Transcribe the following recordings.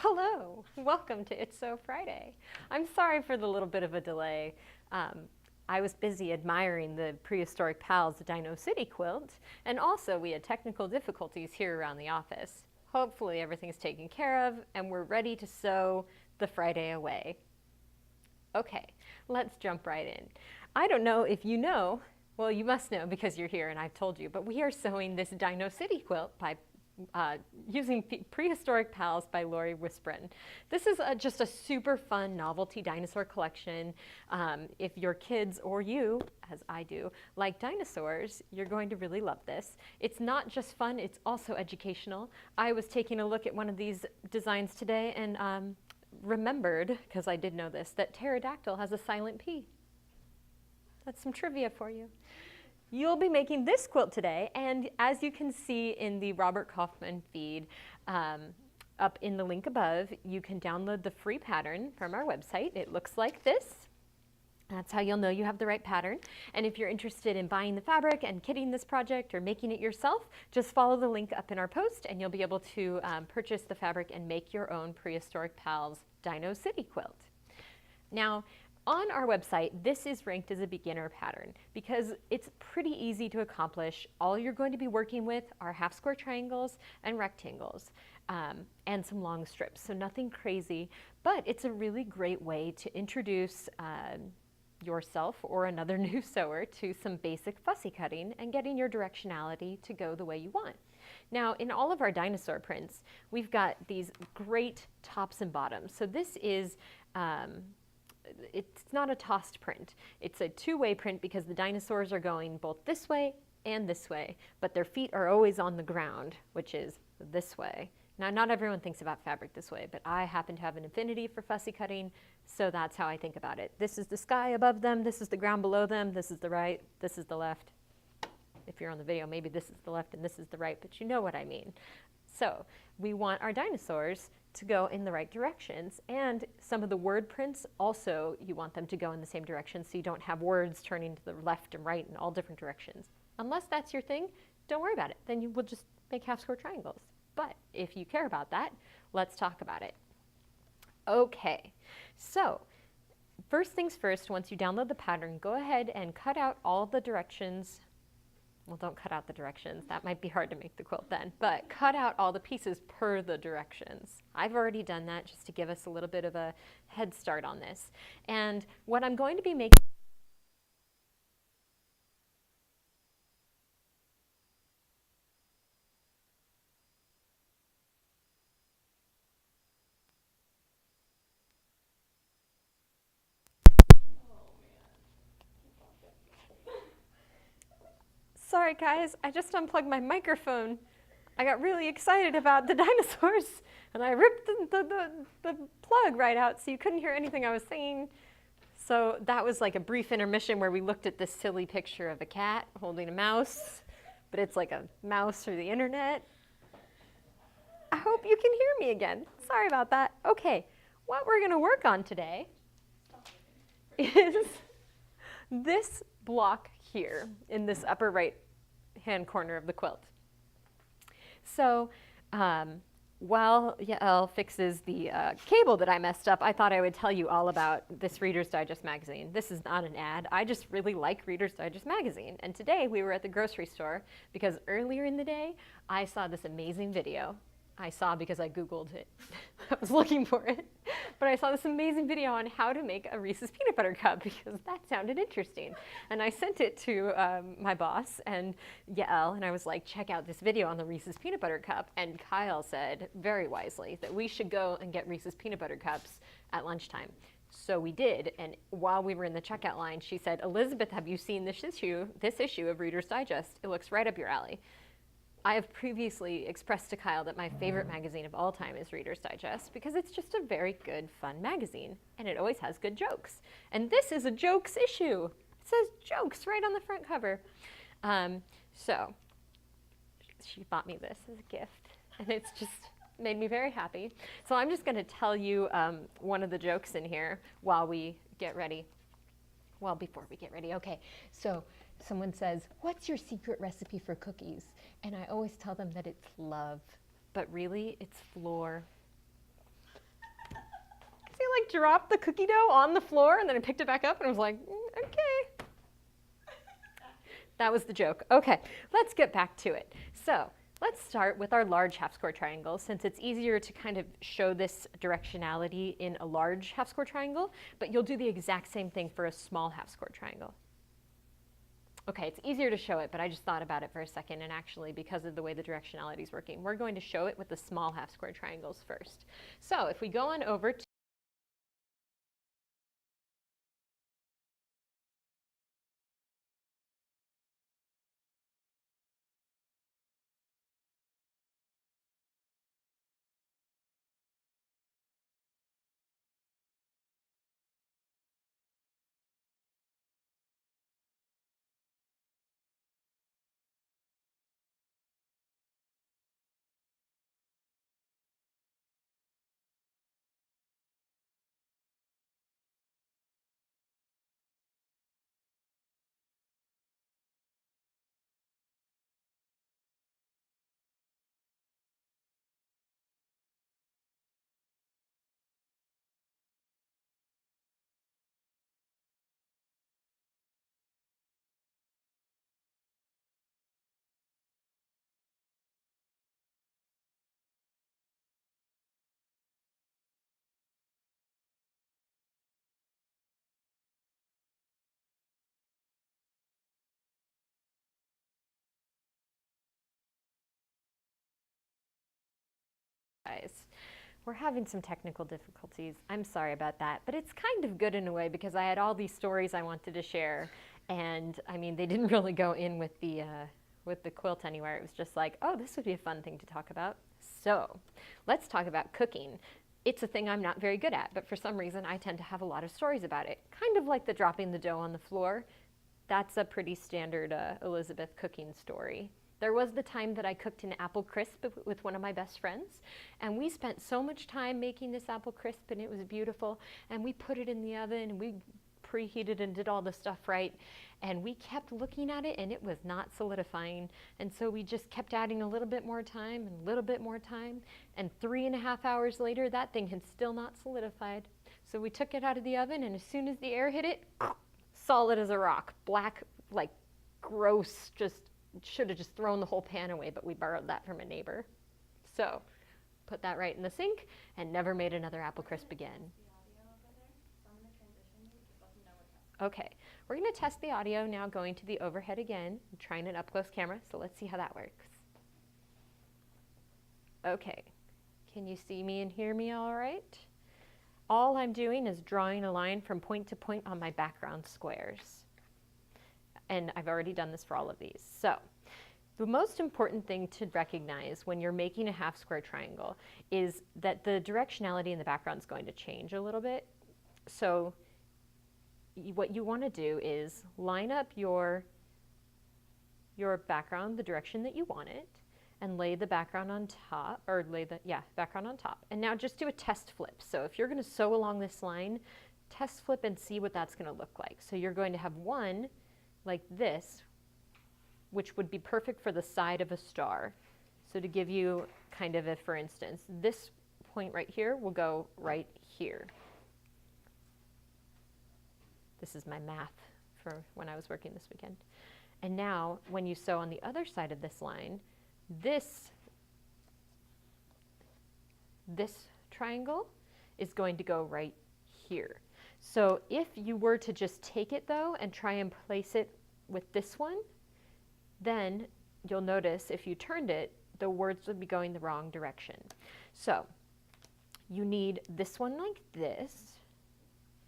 Hello, welcome to It's So Friday. I'm sorry for the little bit of a delay. I was busy admiring the Prehistoric Pals Dino City quilt, and also we had technical difficulties here around the office. Hopefully everything's taken care of and we're ready to sew the Friday away. Okay, let's jump right in. I don't know if you know, well, you must know because you're here and I've told you, but we are sewing this Dino City quilt by using Prehistoric Pals by Laurie Wisbrun. This is just a super fun novelty dinosaur collection. If your kids or you, as I do, like dinosaurs, you're going to really love this. It's not just fun, it's also educational. I was taking a look at one of these designs today and remembered, because I did know this, that pterodactyl has a silent P. That's some trivia for you. You'll be making this quilt today, and as you can see in the Robert Kaufman feed up in the link above, you can download the free pattern from our website. It looks like this. That's how you'll know you have the right pattern. And if you're interested in buying the fabric and kitting this project or making it yourself, just follow the link up in our post and you'll be able to purchase the fabric and make your own Prehistoric Pals Dino City quilt. Now, on our website, this is ranked as a beginner pattern because it's pretty easy to accomplish. All you're going to be working with are half square triangles and rectangles and some long strips, so nothing crazy, but it's a really great way to introduce yourself or another new sewer to some basic fussy cutting and getting your directionality to go the way you want. Now, in all of our dinosaur prints, we've got these great tops and bottoms. So this is it's not a tossed print. It's a two-way print because the dinosaurs are going both this way and this way, but their feet are always on the ground, which is this way. Now, not everyone thinks about fabric this way, but I happen to have an affinity for fussy cutting, so that's how I think about it. This is the sky above them, this is the ground below them, this is the right, this is the left. If you're on the video, maybe this is the left and this is the right, but you know what I mean. So we want our dinosaurs to go in the right directions, and some of the word prints also, you want them to go in the same direction so you don't have words turning to the left and right in all different directions. Unless that's your thing, don't worry about it. Then you will just make half square triangles. But if you care about that, let's talk about it. Okay, so first things first, once you download the pattern, go ahead and cut out all the directions. Well, don't cut out the directions. That might be hard to make the quilt then, but cut out all the pieces per the directions. I've already done that just to give us a little bit of a head start on this. And what I'm going to be making Sorry guys, I just unplugged my microphone. I got really excited about the dinosaurs and I ripped the plug right out so you couldn't hear anything I was saying. So that was like a brief intermission where we looked at this silly picture of a cat holding a mouse, but it's like a mouse through the internet. I hope you can hear me again. Sorry about that. Okay, what we're going to work on today is this block here in this upper right hand corner of the quilt. So while Yael fixes the cable that I messed up, I thought I would tell you all about this Reader's Digest magazine. This is not an ad. I just really like Reader's Digest magazine. And today we were at the grocery store because earlier in the day I saw this amazing video. I saw because I Googled it. I was looking for it. But I saw this amazing video on how to make a Reese's peanut butter cup because that sounded interesting. And I sent it to my boss and Yael, and I was like, check out this video on the Reese's peanut butter cup. And Kyle said, very wisely, that we should go and get Reese's peanut butter cups at lunchtime. So we did, and while we were in the checkout line, she said, Elizabeth, have you seen this issue of Reader's Digest? It looks right up your alley. I have previously expressed to Kyle that my favorite magazine of all time is Reader's Digest because it's just a very good, fun magazine, and it always has good jokes. And this is a jokes issue. It says jokes right on the front cover. So she bought me this as a gift, and it's just made me very happy. So I'm just going to tell you one of the jokes in here while we get ready. Well, before we get ready. Okay, so someone says, what's your secret recipe for cookies? And I always tell them that it's love, but really it's flour. I like dropped the cookie dough on the floor and then I picked it back up and I was like, okay. That was the joke. Okay, let's get back to it. So let's start with our large half square triangle, since it's easier to kind of show this directionality in a large half square triangle, but you'll do the exact same thing for a small half square triangle. Okay, it's easier to show it, but I just thought about it for a second, and actually, because of the way the directionality is working, we're going to show it with the small half square triangles first. So if we go on over to guys. We're having some technical difficulties. I'm sorry about that, but it's kind of good in a way because I had all these stories I wanted to share, and I mean, they didn't really go in with the quilt anywhere. It was just like, oh, this would be a fun thing to talk about. So let's talk about cooking. It's a thing I'm not very good at, but for some reason I tend to have a lot of stories about it. Kind of like the dropping the dough on the floor. That's a pretty standard Elizabeth cooking story. There was the time that I cooked an apple crisp with one of my best friends, and we spent so much time making this apple crisp, and it was beautiful, and we put it in the oven, and we preheated and did all the stuff right, and we kept looking at it, and it was not solidifying, and so we just kept adding a little bit more time and a little bit more time, and 3.5 hours later, that thing had still not solidified. So we took it out of the oven, and as soon as the air hit it, solid as a rock, black, like gross, just should have just thrown the whole pan away, but we borrowed that from a neighbor. So put that right in the sink and never made another apple crisp again. Okay, we're going to test the audio now, going to the overhead again, I'm trying an up close camera, so let's see how that works. Okay, can you see me and hear me all right? All I'm doing is drawing a line from point to point on my background squares. And I've already done this for all of these. So the most important thing to recognize when you're making a half square triangle is that the directionality in the background is going to change a little bit. So what you want to do is line up your background the direction that you want it, and lay the background on top, or lay the background on top. And now just do a test flip. So if you're going to sew along this line, test flip and see what that's going to look like. So you're going to have one like this, which would be perfect for the side of a star. So to give you kind of a, for instance, this point right here will go right here. This is my math for when I was working this weekend. And now when you sew on the other side of this line, this triangle is going to go right here. So if you were to just take it though and try and place it with this one, then you'll notice if you turned it, the words would be going the wrong direction. So you need this one like this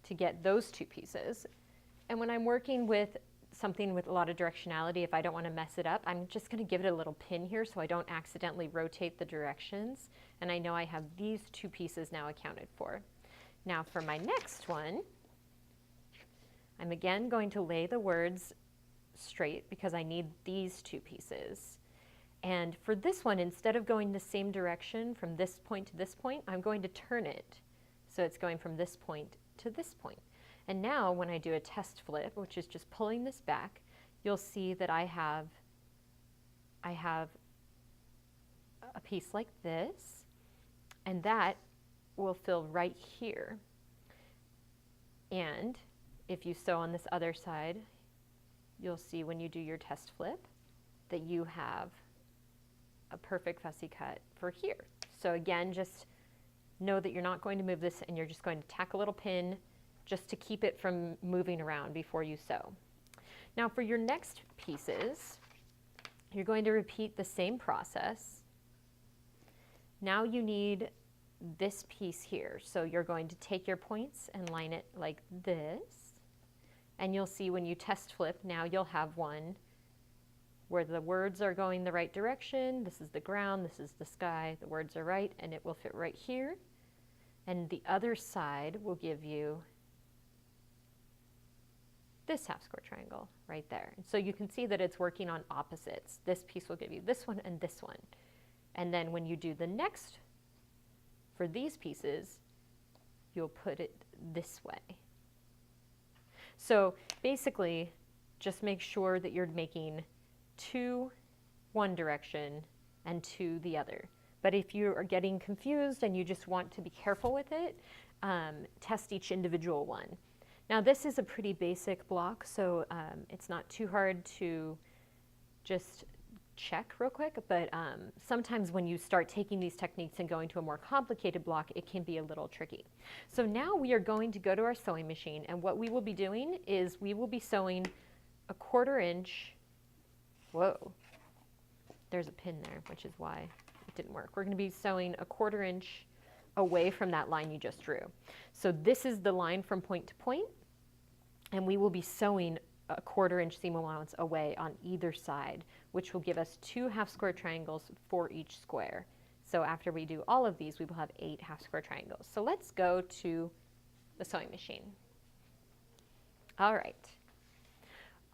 to get those two pieces. And when I'm working with something with a lot of directionality, if I don't want to mess it up, I'm just going to give it a little pin here so I don't accidentally rotate the directions. And I know I have these two pieces now accounted for. Now for my next one, I'm again going to lay the words straight because I need these two pieces. And for this one, instead of going the same direction from this point to this point, I'm going to turn it. So it's going from this point to this point. And now when I do a test flip, which is just pulling this back, you'll see that I have a piece like this, and that will fill right here. And if you sew on this other side, you'll see when you do your test flip that you have a perfect fussy cut for here. So again, just know that you're not going to move this, and you're just going to tack a little pin just to keep it from moving around before you sew. Now for your next pieces, you're going to repeat the same process. Now you need this piece here. So you're going to take your points and line it like this. And you'll see when you test flip, now you'll have one where the words are going the right direction. This is the ground, this is the sky, the words are right, and it will fit right here. And the other side will give you this half square triangle right there. And so you can see that it's working on opposites. This piece will give you this one and this one. And then when you do the next for these pieces, you'll put it this way. So basically, just make sure that you're making 2 one direction and 2 the other. But if you are getting confused and you just want to be careful with it, test each individual one. Now this is a pretty basic block, so it's not too hard to just check real quick, but sometimes when you start taking these techniques and going to a more complicated block, it can be a little tricky. So now we are going to go to our sewing machine, and what we will be doing is we will be sewing a 1/4 inch, whoa, there's a pin there, which is why it didn't work. We're going to be sewing a 1/4 inch away from that line you just drew. So this is the line from point to point, and we will be sewing a 1/4 inch seam allowance away on either side, which will give us 2 half square triangles for each square. So after we do all of these, we will have 8 half square triangles. So let's go to the sewing machine. All right.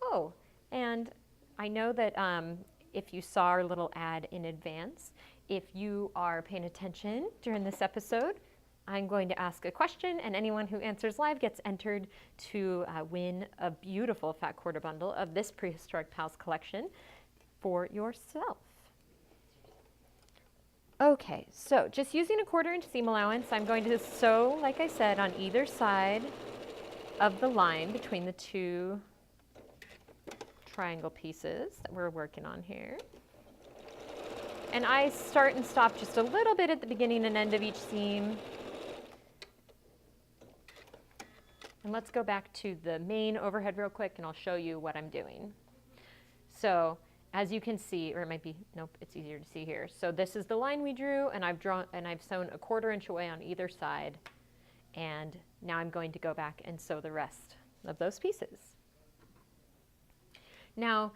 Oh, and I know that if you saw our little ad in advance, if you are paying attention during this episode, I'm going to ask a question, and anyone who answers live gets entered to win a beautiful fat quarter bundle of this Prehistoric Pals collection for yourself. Okay, so just using a 1/4 inch seam allowance, I'm going to sew, like I said, on either side of the line between the 2 triangle pieces that we're working on here. And I start and stop just a little bit at the beginning and end of each seam. And let's go back to the main overhead real quick, and I'll show you what I'm doing. So as you can see, or it might be, nope, it's easier to see here. So this is the line we drew, and I've sewn a 1/4 inch away on either side. And now I'm going to go back and sew the rest of those pieces. Now,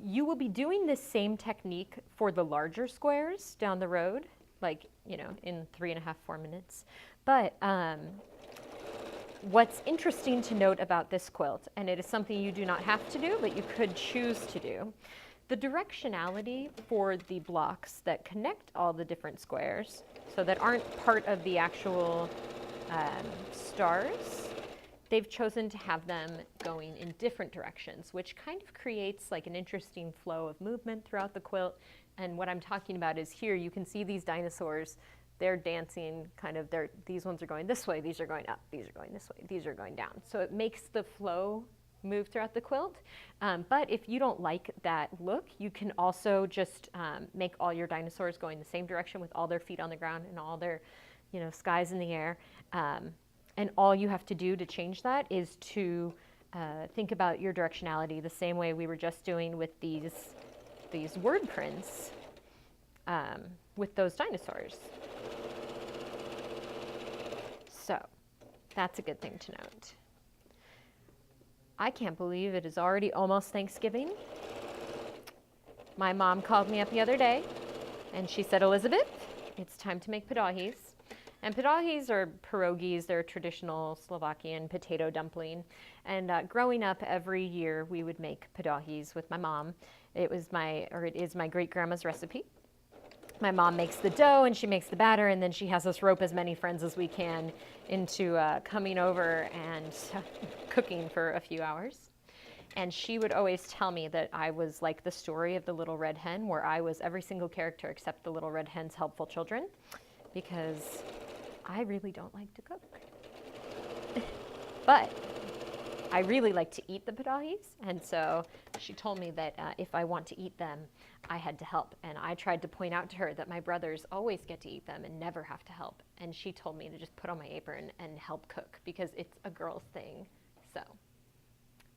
you will be doing this same technique for the larger squares down the road, like, you know, in 3.5, 4 minutes. But what's interesting to note about this quilt, and it is something you do not have to do, but you could choose to do, the directionality for the blocks that connect all the different squares, so that aren't part of the actual stars, they've chosen to have them going in different directions, which kind of creates like an interesting flow of movement throughout the quilt. And what I'm talking about is here you can see these dinosaurs, they're dancing kind of, these ones are going this way, these are going up, these are going this way, these are going down. So it makes the flow move throughout the quilt. But if you don't like that look, you can also just make all your dinosaurs going the same direction with all their feet on the ground and all their, you know, skies in the air. And all you have to do to change that is to think about your directionality the same way we were just doing with these word prints with those dinosaurs. So that's a good thing to note. I can't believe it is already almost Thanksgiving. My mom called me up the other day and she said, Elizabeth, it's time to make padahis. And padahis are pierogies. They're a traditional Slovakian potato dumpling. And growing up, every year we would make padahis with my mom. It is my great-grandma's recipe. My mom makes the dough and she makes the batter, and then she has us rope as many friends as we can into coming over and cooking for a few hours. And she would always tell me that I was like the story of the little red hen, where I was every single character except the little red hen's helpful children, because I really don't like to cook. But I really like to eat the pedahis, and so she told me that if I want to eat them, I had to help. And I tried to point out to her that my brothers always get to eat them and never have to help. And she told me to just put on my apron and help cook because it's a girl's thing. So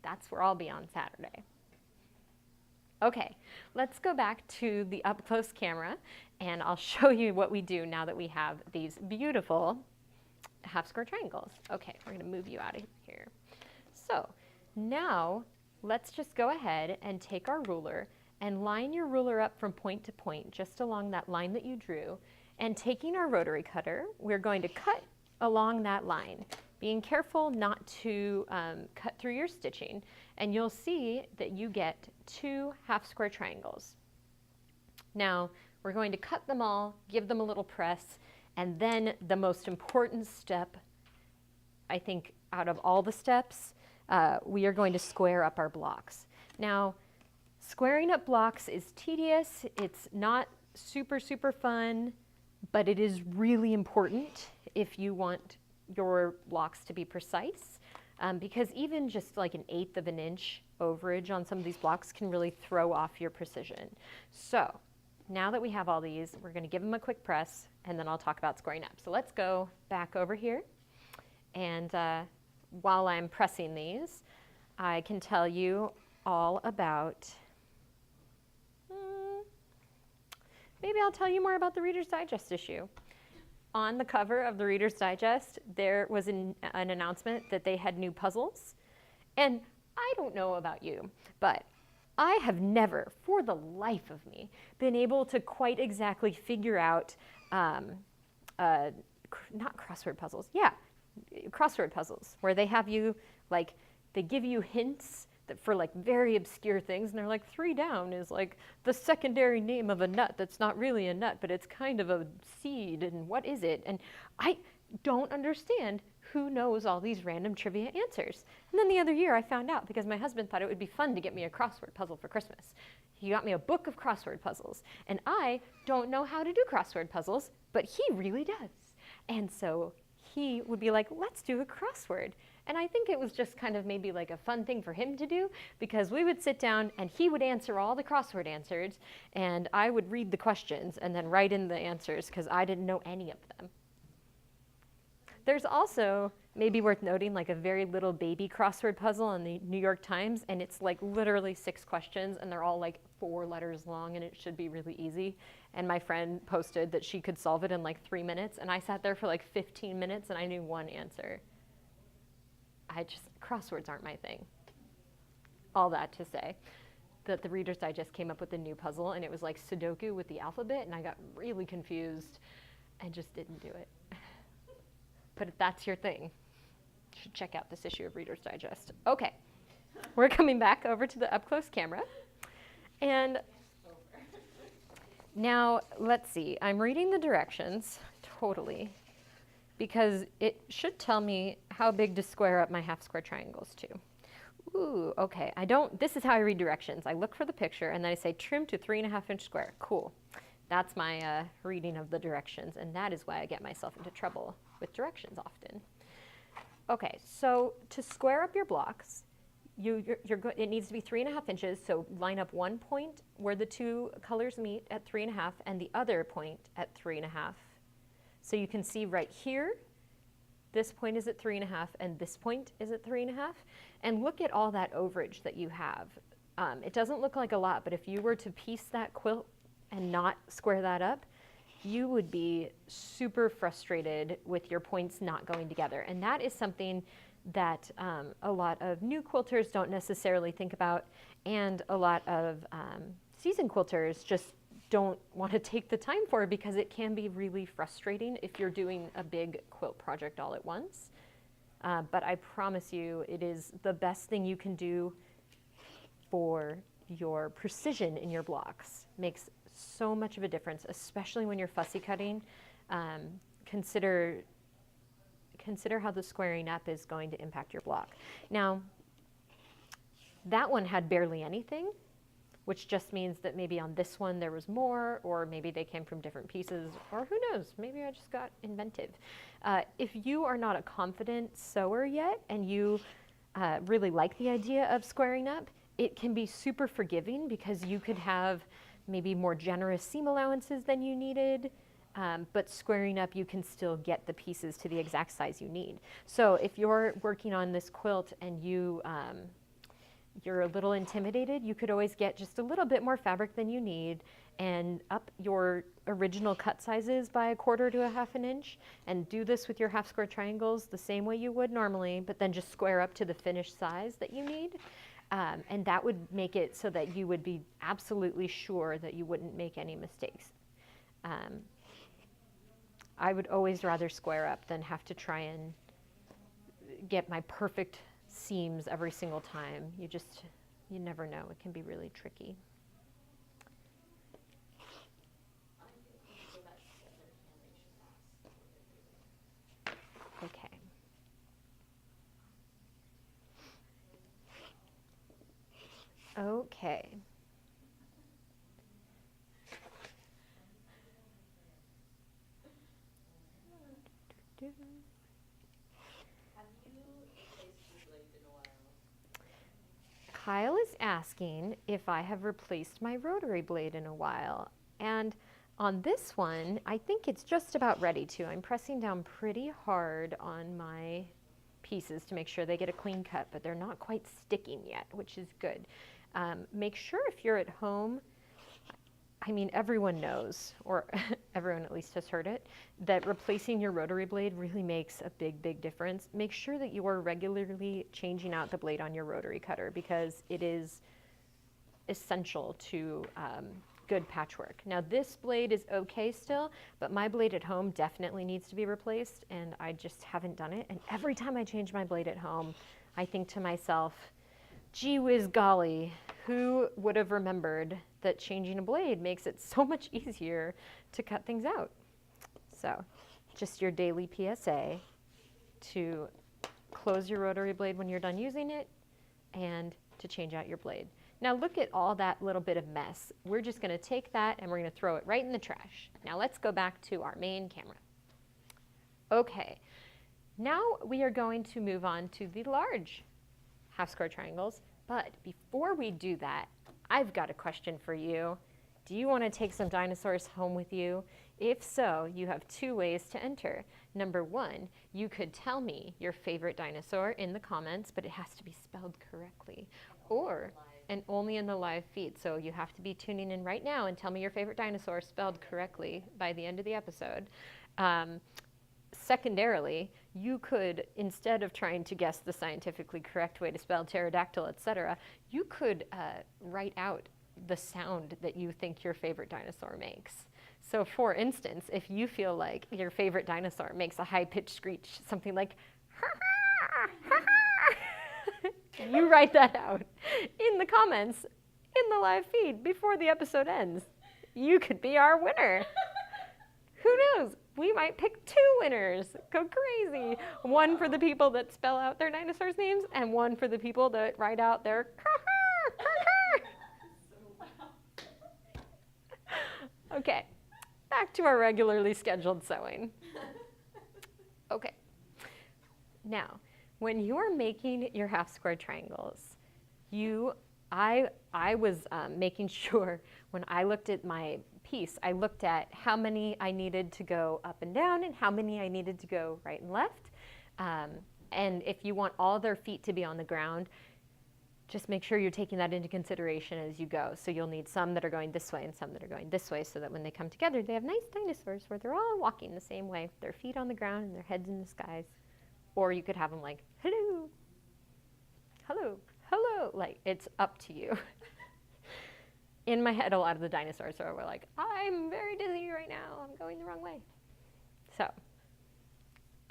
that's where I'll be on Saturday. Okay, let's go back to the up-close camera, and I'll show you what we do now that we have these beautiful half-square triangles. Okay, we're going to move you out of here. So now let's just go ahead and take our ruler and line your ruler up from point to point, just along that line that you drew. And taking our rotary cutter, we're going to cut along that line, being careful not to cut through your stitching. And you'll see that you get 2 half-square triangles. Now, we're going to cut them all, give them a little press, and then the most important step, I think, out of all the steps, we are going to square up our blocks. Now, squaring up blocks is tedious. It's not super, super fun, but it is really important if you want your blocks to be precise, because even just like an 1/8 of an inch overage on some of these blocks can really throw off your precision. So now that we have all these, we're going to give them a quick press, and then I'll talk about squaring up. So let's go back over here, and while I'm pressing these, I can tell you all about, maybe I'll tell you more about the Reader's Digest issue. On the cover of the Reader's Digest, there was an announcement that they had new puzzles. And I don't know about you, but I have never, for the life of me, been able to quite exactly figure out, not crossword puzzles, yeah, crossword puzzles, where they have you, like, they give you hints that for like very obscure things, and they're like, 3 down is like the secondary name of a nut that's not really a nut, but it's kind of a seed, and what is it? And I don't understand who knows all these random trivia answers. And then the other year I found out because my husband thought it would be fun to get me a crossword puzzle for Christmas. He got me a book of crossword puzzles, and I don't know how to do crossword puzzles, but he really does. And so he would be like, let's do a crossword. And I think it was just kind of maybe like a fun thing for him to do, because we would sit down and he would answer all the crossword answers, and I would read the questions and then write in the answers because I didn't know any of them. There's also, maybe worth noting, like a very little baby crossword puzzle in the New York Times, and it's like literally 6 questions, and they're all like 4 letters long, and it should be really easy. And my friend posted that she could solve it in like 3 minutes, and I sat there for like 15 minutes and I knew 1 answer. Crosswords aren't my thing. All that to say that the Reader's Digest came up with a new puzzle, and it was like Sudoku with the alphabet, and I got really confused and just didn't do it. But if that's your thing, you should check out this issue of Reader's Digest. Okay, we're coming back over to the up-close camera. And now, let's see, I'm reading the directions, totally, because it should tell me how big to square up my half-square triangles to. Ooh, okay, this is how I read directions. I look for the picture, and then I say trim to 3.5-inch square. Cool. That's my reading of the directions, and that is why I get myself into trouble with directions often. Okay, so to square up your blocks, it needs to be 3.5 inches, so line up one point where the 2 colors meet at 3.5 and the other point at 3.5. So you can see right here, this point is at 3.5 and this point is at 3.5. And look at all that overage that you have. It doesn't look like a lot, but if you were to piece that quilt and not square that up, you would be super frustrated with your points not going together. And that is something that a lot of new quilters don't necessarily think about, and a lot of seasoned quilters just don't want to take the time for, because it can be really frustrating if you're doing a big quilt project all at once. But I promise you, it is the best thing you can do for your precision in your blocks. Makes so much of a difference, especially when you're fussy cutting. Consider how the squaring up is going to impact your block. Now, that one had barely anything, which just means that maybe on this one there was more, or maybe they came from different pieces, or who knows, maybe I just got inventive. If you are not a confident sewer yet and you really like the idea of squaring up, it can be super forgiving because you could have maybe more generous seam allowances than you needed, but squaring up you can still get the pieces to the exact size you need. So if you're working on this quilt and you're a little intimidated, you could always get just a little bit more fabric than you need and up your original cut sizes by 1/4 to 1/2 inch, and do this with your half square triangles the same way you would normally, but then just square up to the finished size that you need. And that would make it so that you would be absolutely sure that you wouldn't make any mistakes. I would always rather square up than have to try and get my perfect seams every single time. You never know. It can be really tricky. Okay. Okay. Kyle is asking if I have replaced my rotary blade in a while. And on this one, I think it's just about ready to. I'm pressing down pretty hard on my pieces to make sure they get a clean cut, but they're not quite sticking yet, which is good. Make sure if you're at home, I mean, everyone knows, or everyone at least has heard it, that replacing your rotary blade really makes a big, big difference. Make sure that you are regularly changing out the blade on your rotary cutter because it is essential to good patchwork. Now this blade is okay still, but my blade at home definitely needs to be replaced, and I just haven't done it. And every time I change my blade at home, I think to myself, gee whiz golly, who would have remembered that changing a blade makes it so much easier to cut things out? So just your daily PSA to close your rotary blade when you're done using it and to change out your blade. Now look at all that little bit of mess. We're just going to take that and we're going to throw it right in the trash. Now let's go back to our main camera. Okay, now we are going to move on to the large half square triangles. But before we do that, I've got a question for you. Do you want to take some dinosaurs home with you? If so, you have 2 ways to enter. Number 1, you could tell me your favorite dinosaur in the comments, but it has to be spelled correctly. And only in the live feed. So you have to be tuning in right now and tell me your favorite dinosaur spelled correctly by the end of the episode. Secondarily, you could, instead of trying to guess the scientifically correct way to spell pterodactyl, etc., you could write out the sound that you think your favorite dinosaur makes. So for instance, if you feel like your favorite dinosaur makes a high-pitched screech, something like, ha ha, ha ha, you write that out in the comments in the live feed before the episode ends. You could be our winner. Who knows? We might pick 2 winners. Go crazy. One for the people that spell out their dinosaurs' names, and one for the people that write out their Okay, back to our regularly scheduled sewing. Okay. Now, when you're making your half square triangles, I was making sure when I looked at my piece, I looked at how many I needed to go up and down and how many I needed to go right and left. And if you want all their feet to be on the ground, just make sure you're taking that into consideration as you go. So you'll need some that are going this way and some that are going this way so that when they come together, they have nice dinosaurs where they're all walking the same way, their feet on the ground and their heads in the skies. Or you could have them like, hello, hello, hello. Like, it's up to you. In my head, a lot of the dinosaurs were like, I'm very dizzy right now. I'm going the wrong way. So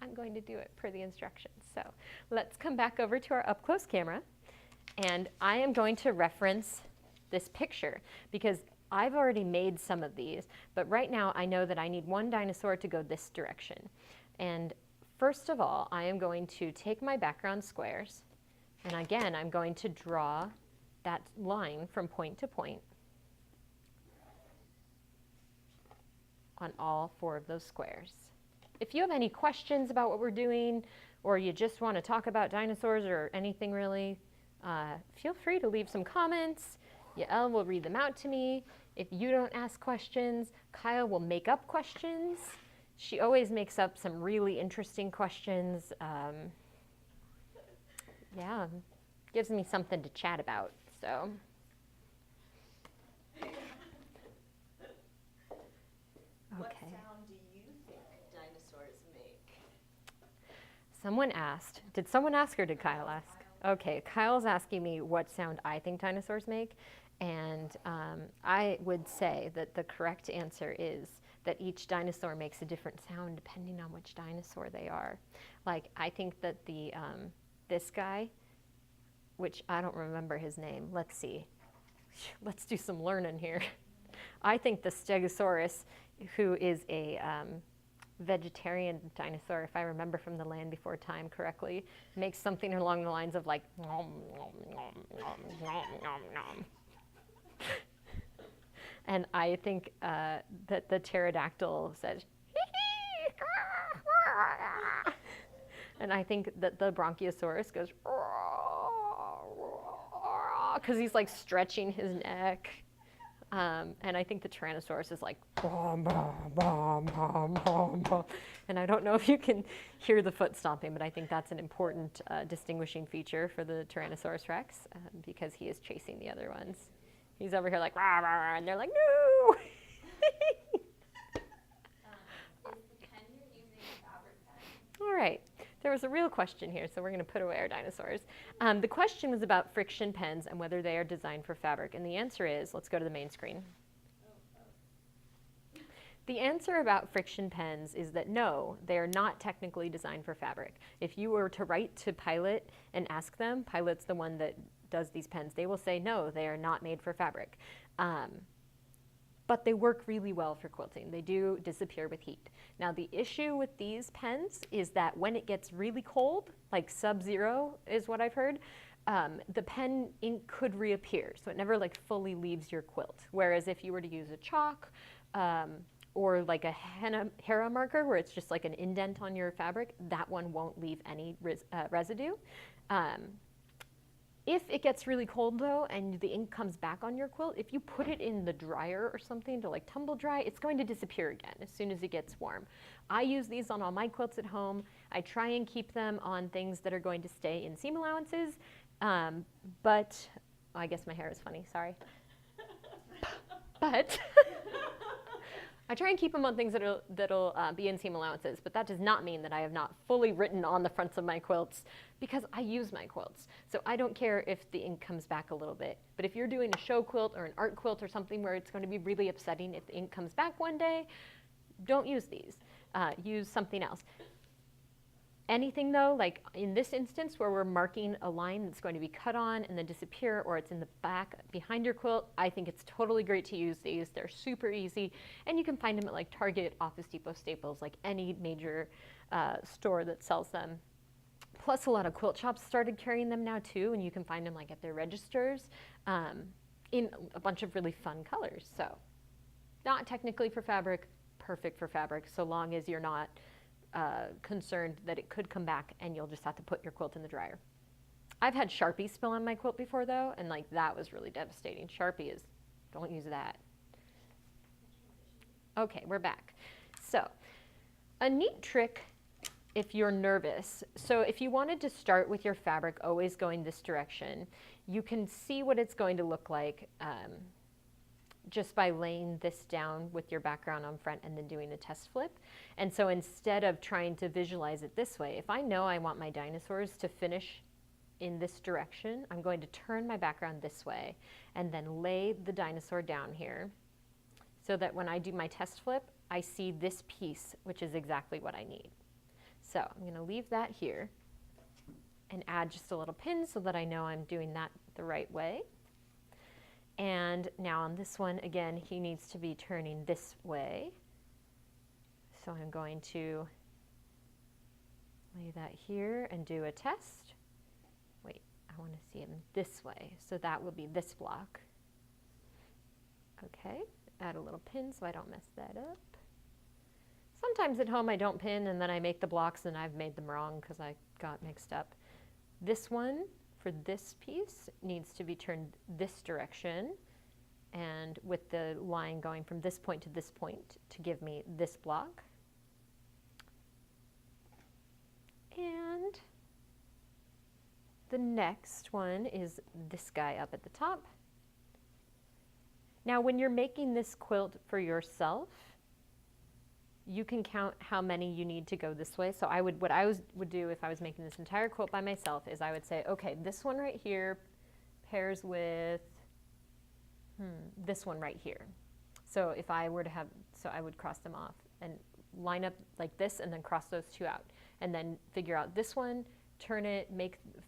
I'm going to do it per the instructions. So let's come back over to our up close camera. And I am going to reference this picture because I've already made some of these. But right now, I know that I need one dinosaur to go this direction. And first of all, I am going to take my background squares. And again, I'm going to draw that line from point to point on all 4 of those squares. If you have any questions about what we're doing, or you just want to talk about dinosaurs or anything really, feel free to leave some comments. Yael will read them out to me. If you don't ask questions, Kyle will make up questions. She always makes up some really interesting questions. Yeah, gives me something to chat about, so. What sound do you think dinosaurs make? Someone asked. Did someone ask or did Kyle ask? Okay, Kyle's asking me what sound I think dinosaurs make. And I would say that the correct answer is that each dinosaur makes a different sound depending on which dinosaur they are. Like, I think that the this guy, which I don't remember his name. Let's see. Let's do some learning here. I think the Stegosaurus, who is a vegetarian dinosaur, if I remember from The Land Before Time correctly, makes something along the lines of like nom, nom, nom, nom, nom, nom, nom. And I think that the pterodactyl says, and I think that the Bronchiosaurus goes, because he's like stretching his neck. And I think the Tyrannosaurus is like, bom, bom, bom, bom, bom, bom. And I don't know if you can hear the foot stomping, but I think that's an important distinguishing feature for the Tyrannosaurus Rex because he is chasing the other ones. He's over here like, rah, rah, rah, and they're like, no! Is the pen you're using a fabric pen? All right. There was a real question here, so we're going to put away our dinosaurs. The question was about friction pens and whether they are designed for fabric. And the answer is, let's go to the main screen. The answer about friction pens is that no, they are not technically designed for fabric. If you were to write to Pilot and ask them, Pilot's the one that does these pens, they will say no, they are not made for fabric. But they work really well for quilting. They do disappear with heat. Now the issue with these pens is that when it gets really cold, like sub-zero is what I've heard, the pen ink could reappear. So it never like fully leaves your quilt. Whereas if you were to use a chalk or like a Hera marker where it's just like an indent on your fabric, that one won't leave any residue. If it gets really cold though and the ink comes back on your quilt, if you put it in the dryer or something to like tumble dry, it's going to disappear again as soon as it gets warm. I use these on all my quilts at home. I try and keep them on things that are going to stay in seam allowances, but I guess my hair is funny, sorry. But I try and keep them on things that'll be in seam allowances, but that does not mean that I have not fully written on the fronts of my quilts because I use my quilts. So I don't care if the ink comes back a little bit. But if you're doing a show quilt or an art quilt or something where it's going to be really upsetting if the ink comes back one day, don't use these. Use something else. Anything though, like in this instance where we're marking a line that's going to be cut on and then disappear, or it's in the back behind your quilt, I think it's totally great to use these. They're super easy, and you can find them at like Target, Office Depot, Staples, like any major store that sells them. Plus a lot of quilt shops started carrying them now too, and you can find them like at their registers in a bunch of really fun colors. So not technically for fabric, perfect for fabric, so long as you're not concerned that it could come back and you'll just have to put your quilt in the dryer. I've had Sharpie spill on my quilt before though, and like that was really devastating. Sharpie is, don't use that. Okay, we're back. So a neat trick if you're nervous. So if you wanted to start with your fabric always going this direction, you can see what it's going to look like just by laying this down with your background on front and then doing a test flip. And so instead of trying to visualize it this way, if I know I want my dinosaurs to finish in this direction, I'm going to turn my background this way and then lay the dinosaur down here so that when I do my test flip, I see this piece, which is exactly what I need. So I'm going to leave that here and add just a little pin so that I know I'm doing that the right way. And now on this one, again, he needs to be turning this way. So I'm going to lay that here and do a test. Wait, I want to see them this way. So that will be this block. Okay, add a little pin so I don't mess that up. Sometimes at home I don't pin and then I make the blocks and I've made them wrong because I got mixed up. This one for this piece needs to be turned this direction, and with the line going from this point to this point to give me this block. And the next one is this guy up at the top. Now when you're making this quilt for yourself, you can count how many you need to go this way. So what I would do if I was making this entire quilt by myself is I would say, okay, this one right here pairs with this one right here. So if I were to have, so I would cross them off and line up like this and then cross those two out. And then figure out this one, turn it,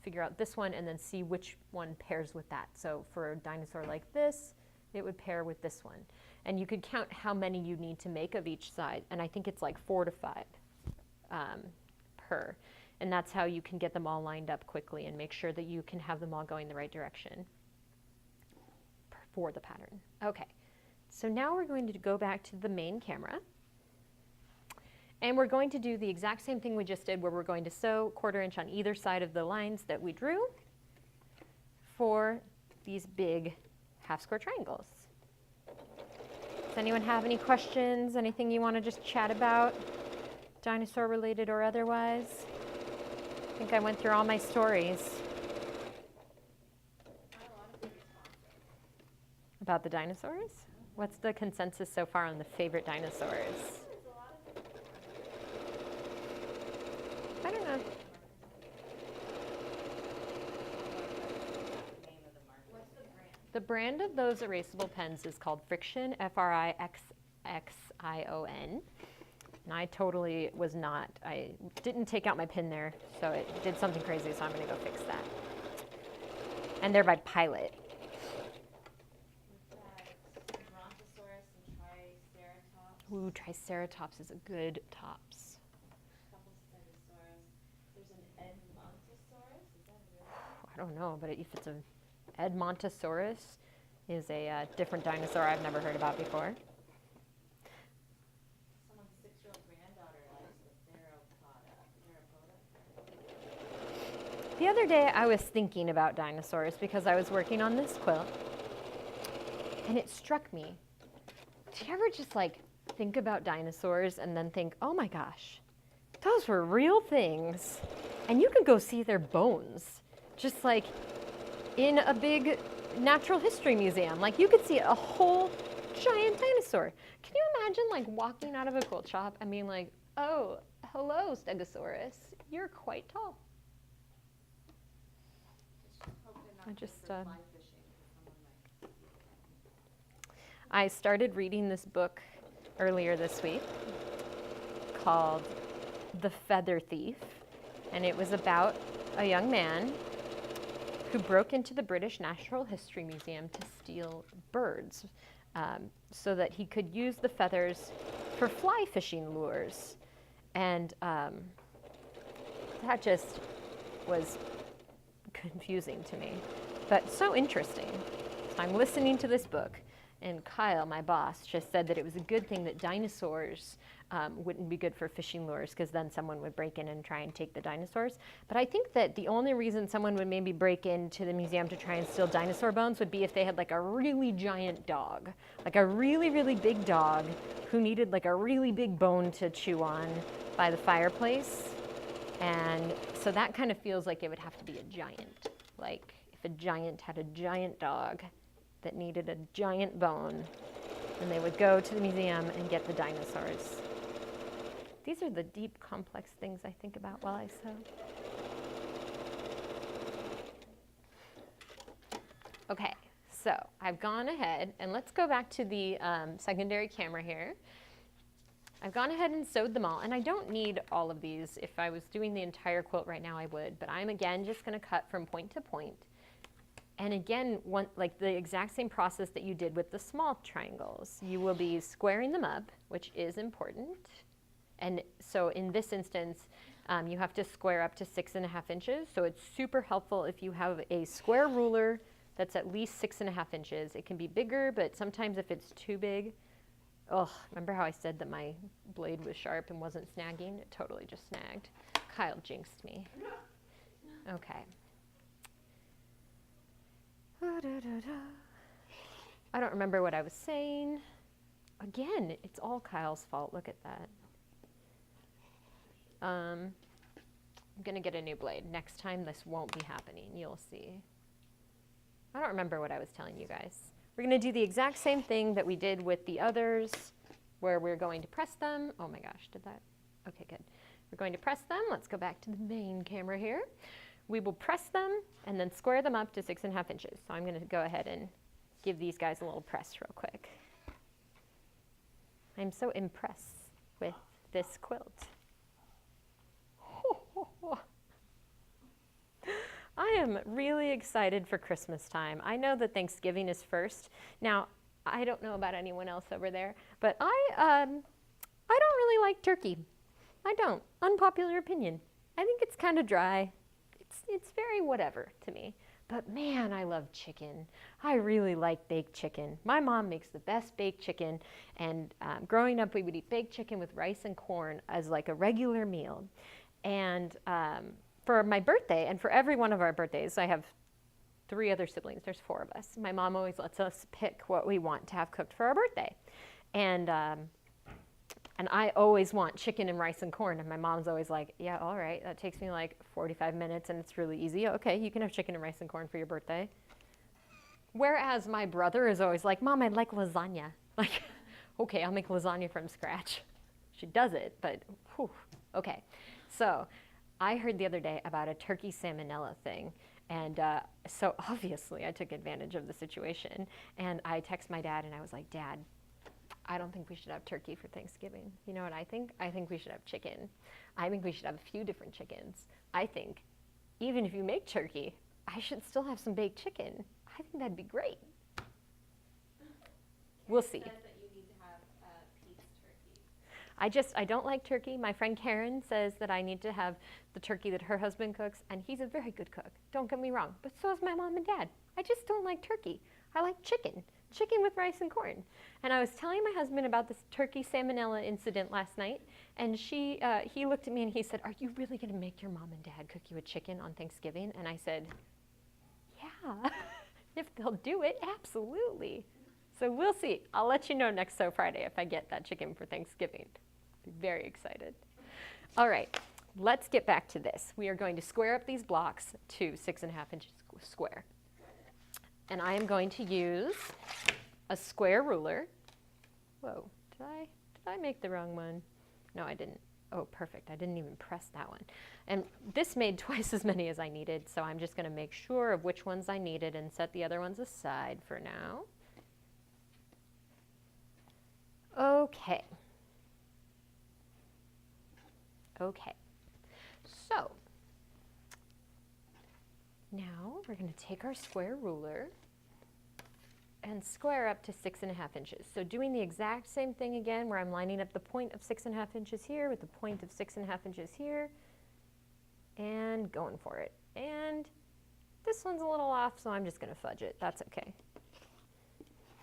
figure out this one, and then see which one pairs with that. So for a dinosaur like this, it would pair with this one. And you could count how many you need to make of each side. And I think it's like 4 to 5 per. And that's how you can get them all lined up quickly and make sure that you can have them all going the right direction for the pattern. Okay, so now we're going to go back to the main camera. And we're going to do the exact same thing we just did, where we're going to sew 1/4 inch on either side of the lines that we drew for these big half-square triangles. Does anyone have any questions? Anything you want to just chat about, dinosaur related or otherwise? I think I went through all my stories. About the dinosaurs? What's the consensus so far on the favorite dinosaurs? I don't know. The brand of those erasable pens is called Frixion, Frixxion. And I totally was not, I didn't take out my pin there, so it did something crazy, so I'm going to go fix that. And they're by Pilot. Brontosaurus and Triceratops. Ooh, Triceratops is a good tops. Couple Stegosaurus. There's an Edmontosaurus. Is that real? I don't know, but if it's a Edmontosaurus is a different dinosaur I've never heard about before. Someone's 6-year-old granddaughter lives with Theropoda. The other day I was thinking about dinosaurs because I was working on this quilt, and it struck me. Do you ever just like think about dinosaurs and then think, oh my gosh, those were real things, and you could go see their bones, just like in a big natural history museum. Like you could see a whole giant dinosaur. Can you imagine like walking out of a quilt shop and being like, oh, hello, Stegosaurus, you're quite tall. I started reading this book earlier this week called The Feather Thief, and it was about a young man who broke into the British Natural History Museum to steal birds so that he could use the feathers for fly fishing lures. And that just was confusing to me, but so interesting. So I'm listening to this book, and Kyle, my boss, just said that it was a good thing that dinosaurs wouldn't be good for fishing lures, because then someone would break in and try and take the dinosaurs. But I think that the only reason someone would maybe break into the museum to try and steal dinosaur bones would be if they had like a really giant dog, like a really, really big dog who needed like a really big bone to chew on by the fireplace. And so that kind of feels like it would have to be a giant. Like if a giant had a giant dog that needed a giant bone, then they would go to the museum and get the dinosaurs. These are the deep, complex things I think about while I sew. Okay, so I've gone ahead, and let's go back to the secondary camera here. I've gone ahead and sewed them all, and I don't need all of these. If I was doing the entire quilt right now, I would, but I'm again just going to cut from point to point. And again, like the exact same process that you did with the small triangles. You will be squaring them up, which is important, And so in this instance, you have to square up to 6.5 inches. So it's super helpful if you have a square ruler that's at least 6.5 inches. It can be bigger, but sometimes if it's too big, oh, remember how I said that my blade was sharp and wasn't snagging? It totally just snagged. Kyle jinxed me. Okay. I don't remember what I was saying. Again, it's all Kyle's fault. Look at that. I'm going to get a new blade. Next time, this won't be happening. You'll see. I don't remember what I was telling you guys. We're going to do the exact same thing that we did with the others, where we're going to press them. Oh my gosh, did that? Okay, good. We're going to press them. Let's go back to the main camera here. We will press them and then square them up to 6.5 inches. So I'm going to go ahead and give these guys a little press real quick. I'm so impressed with this quilt. I am really excited for Christmas time. I know that Thanksgiving is first. Now, I don't know about anyone else over there, but I don't really like turkey. I don't. Unpopular opinion. I think it's kind of dry. It's very whatever to me. But man, I love chicken. I really like baked chicken. My mom makes the best baked chicken, and growing up we would eat baked chicken with rice and corn as like a regular meal. And for my birthday, and for every one of our birthdays, I have 3 other siblings. There's 4 of us. My mom always lets us pick what we want to have cooked for our birthday. And I always want chicken and rice and corn. And my mom's always like, yeah, all right, that takes me like 45 minutes and it's really easy. Okay, you can have chicken and rice and corn for your birthday. Whereas my brother is always like, Mom, I'd like lasagna. Like, okay, I'll make lasagna from scratch. She does it, but whew. Okay. So I heard the other day about a turkey salmonella thing. And so obviously I took advantage of the situation. And I texted my dad and I was like, Dad, I don't think we should have turkey for Thanksgiving. You know what I think? I think we should have chicken. I think we should have a few different chickens. I think even if you make turkey, I should still have some baked chicken. I think that'd be great. We'll see. Says that you need to have peace turkey. I don't like turkey. My friend Karen says that I need to have the turkey that her husband cooks, and he's a very good cook. Don't get me wrong, but so is my mom and dad. I just don't like turkey. I like chicken. Chicken with rice and corn. And I was telling my husband about this turkey salmonella incident last night, and he looked at me and he said, are you really going to make your mom and dad cook you a chicken on Thanksgiving? And I said, yeah, if they'll do it, absolutely. So we'll see. I'll let you know next So Friday if I get that chicken for Thanksgiving. Be very excited. All right, let's get back to this. We are going to square up these blocks to 6.5 inches square. And I am going to use a square ruler. Whoa, did I make the wrong one? No, I didn't. Oh, perfect. I didn't even press that one. And this made twice as many as I needed, so I'm just going to make sure of which ones I needed and set the other ones aside for now. Okay. Okay. So, now we're going to take our square ruler and square up to 6.5 inches. So doing the exact same thing again, where I'm lining up the point of 6.5 inches here with the point of 6.5 inches here, and going for it. And this one's a little off, so I'm just going to fudge it. That's okay.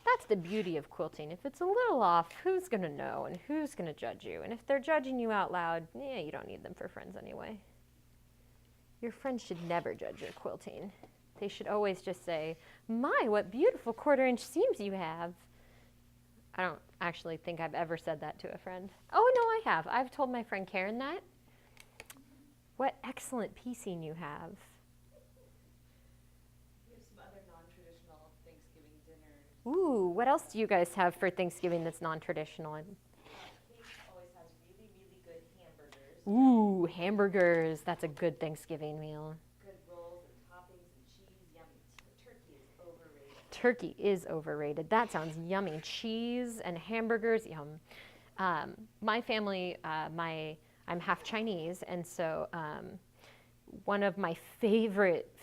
That's the beauty of quilting. If it's a little off, who's going to know and who's going to judge you? And if they're judging you out loud, yeah, you don't need them for friends anyway. Your friends should never judge your quilting. They should always just say, my, what beautiful 1/4 inch seams you have. I don't actually think I've ever said that to a friend. Oh, no, I have. I've told my friend Karen that. What excellent piecing you have. We have some other non-traditional Thanksgiving dinners. Ooh, what else do you guys have for Thanksgiving that's non-traditional? Kate always has really, really good hamburgers. Ooh, hamburgers. That's a good Thanksgiving meal. Good rolls and toppings and cheese. Yummy. Turkey is overrated. Turkey is overrated. That sounds yummy. Cheese and hamburgers, yum. My family, I'm half Chinese, and so one of my favorite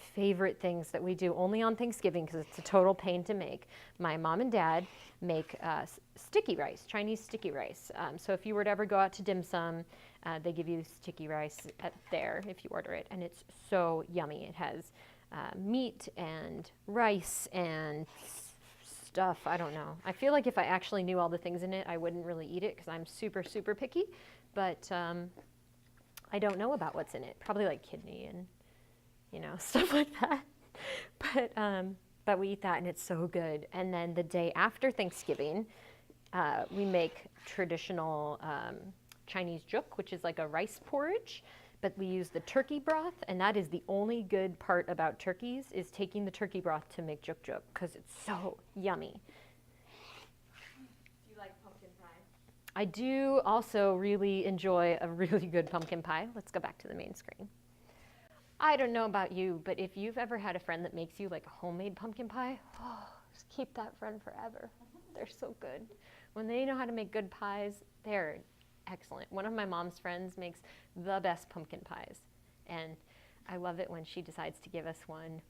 things that we do only on Thanksgiving, because it's a total pain to make. My mom and dad make sticky rice, Chinese sticky rice. So if you were to ever go out to dim sum, they give you sticky rice there if you order it, and it's so yummy. It has meat and rice and stuff. I don't know. I feel like if I actually knew all the things in it, I wouldn't really eat it because I'm super picky. But I don't know about what's in it. Probably like kidney and, you know, stuff like that. But we eat that and it's so good. And then the day after Thanksgiving, we make traditional Chinese juk, which is like a rice porridge, but we use the turkey broth, and that is the only good part about turkeys, is taking the turkey broth to make juk because it's so yummy. Do you like pumpkin pie? I do also really enjoy a really good pumpkin pie. Let's go back to the main screen. I don't know about you, but if you've ever had a friend that makes you like a homemade pumpkin pie, just keep that friend forever. They're so good. When they know how to make good pies, they're excellent. One of my mom's friends makes the best pumpkin pies, and I love it when she decides to give us one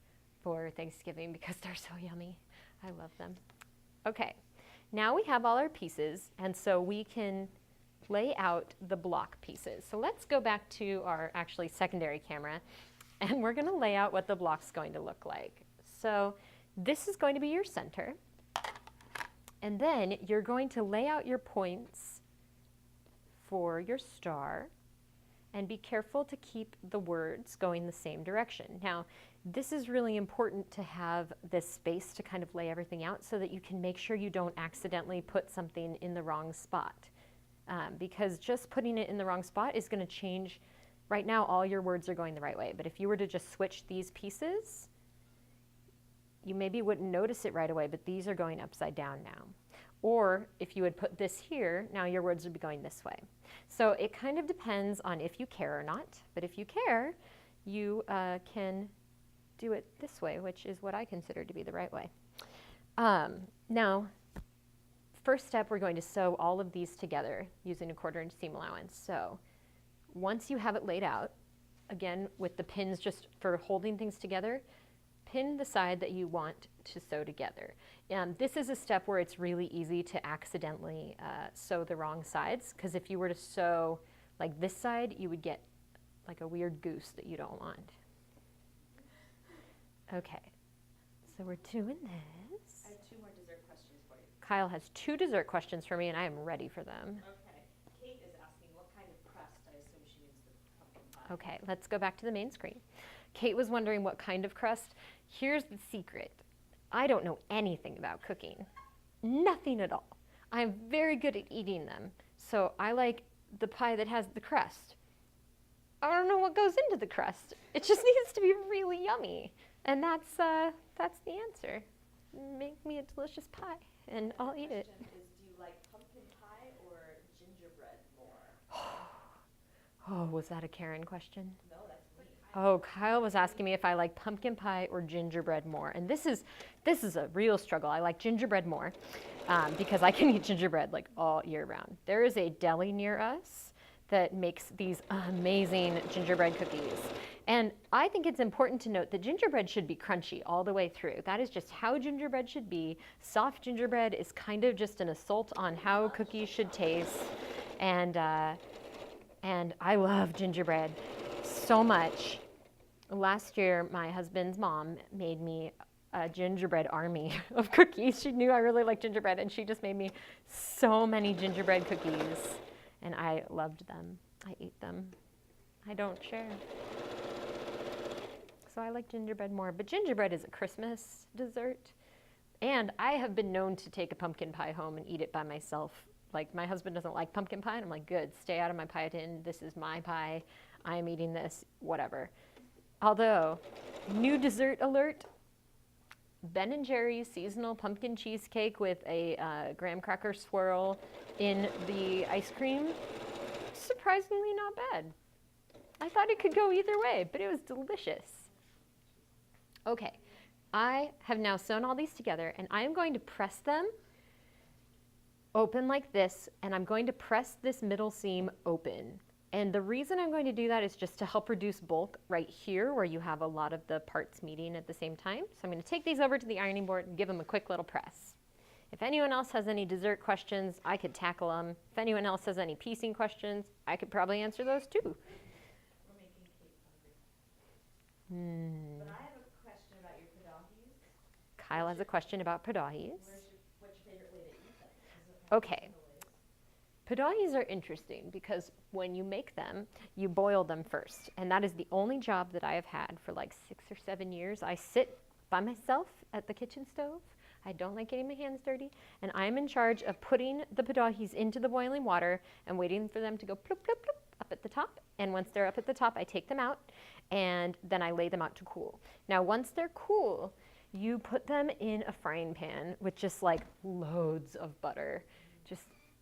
for Thanksgiving because they're so yummy. I love them. Okay, now we have all our pieces, and so we can lay out the block pieces. So let's go back to our actually secondary camera, and we're going to lay out what the block's going to look like. So this is going to be your center, and then you're going to lay out your points for your star, and be careful to keep the words going the same direction. Now, this is really important to have this space to kind of lay everything out so that you can make sure you don't accidentally put something in the wrong spot. Because just putting it in the wrong spot is going to change. Right now, all your words are going the right way, but if you were to just switch these pieces, you maybe wouldn't notice it right away, but these are going upside down now. Or if you would put this here, now your words would be going this way. So it kind of depends on if you care or not, but if you care, you can do it this way, which is what I consider to be the right way. Now, first step, we're going to sew all of these together using a 1/4 inch seam allowance. So once you have it laid out, again, with the pins just for holding things together, pin the side that you want to sew together. This is a step where it's really easy to accidentally sew the wrong sides, because if you were to sew like this side, you would get like a weird goose that you don't want. Okay, so we're doing this. I have 2 more dessert questions for you. Kyle has 2 dessert questions for me, and I am ready for them. Okay. Kate is asking what kind of crust. I assume she means the pumpkin pie. Okay, let's go back to the main screen. Kate was wondering what kind of crust. Here's the secret. I don't know anything about cooking. Nothing at all. I'm very good at eating them. So I like the pie that has the crust. I don't know what goes into the crust. It just needs to be really yummy. And that's the answer. Make me a delicious pie and I'll eat it. The question is, do you like pumpkin pie or gingerbread more? Oh, was that a Karen question? No, that's me. Oh, Kyle was asking me if I like pumpkin pie or gingerbread more. And this is a real struggle. I like gingerbread more because I can eat gingerbread like all year round. There is a deli near us that makes these amazing gingerbread cookies. And I think it's important to note that gingerbread should be crunchy all the way through. That is just how gingerbread should be. Soft gingerbread is kind of just an assault on how cookies should taste. And I love gingerbread so much. Last year, my husband's mom made me a gingerbread army of cookies. She knew I really liked gingerbread, and she just made me so many gingerbread cookies, and I loved them. I ate them. I don't share. So I like gingerbread more, but gingerbread is a Christmas dessert, and I have been known to take a pumpkin pie home and eat it by myself. Like, my husband doesn't like pumpkin pie, and I'm like, good, stay out of my pie tin. This is my pie. I am eating this, whatever. Although, new dessert alert, Ben & Jerry's seasonal pumpkin cheesecake with a graham cracker swirl in the ice cream, surprisingly not bad. I thought it could go either way, but it was delicious. Okay, I have now sewn all these together, and I am going to press them open like this, and I'm going to press this middle seam open And the reason I'm going to do that is just to help reduce bulk right here where you have a lot of the parts meeting at the same time. So I'm going to take these over to the ironing board and give them a quick little press. If anyone else has any dessert questions, I could tackle them. If anyone else has any piecing questions, I could probably answer those too. We're making Kate hungry. But I have a question about your padahis. Kyle has a question about padahis. What's your favorite way to eat them? Okay. Padahis are interesting because when you make them, you boil them first. And that is the only job that I have had for like 6 or 7 years. I sit by myself at the kitchen stove. I don't like getting my hands dirty. And I'm in charge of putting the padahis into the boiling water and waiting for them to go plop, plop, plop up at the top. And once they're up at the top, I take them out and then I lay them out to cool. Now, once they're cool, you put them in a frying pan with just like loads of butter.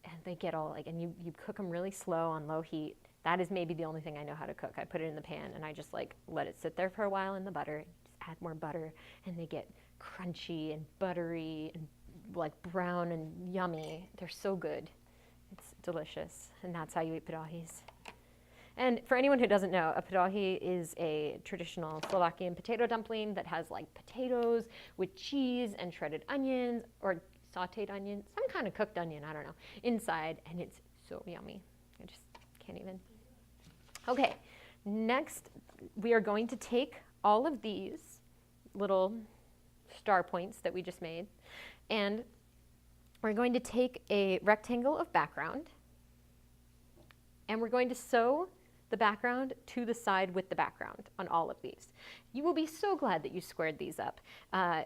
And they get all like, and you cook them really slow on low heat. That is maybe the only thing I know how to cook. I put it in the pan and I just like let it sit there for a while in the butter, just add more butter, and they get crunchy and buttery and like brown and yummy. They're so good. It's delicious. And that's how you eat padahis. And for anyone who doesn't know, a padahi is a traditional Slovakian potato dumpling that has like potatoes with cheese and shredded onions or sauteed onion, some kind of cooked onion, I don't know, inside, and it's so yummy. I just can't even. Okay, next we are going to take all of these little star points that we just made, and we're going to take a rectangle of background, and we're going to sew the background to the side with the background on all of these. You will be so glad that you squared these up.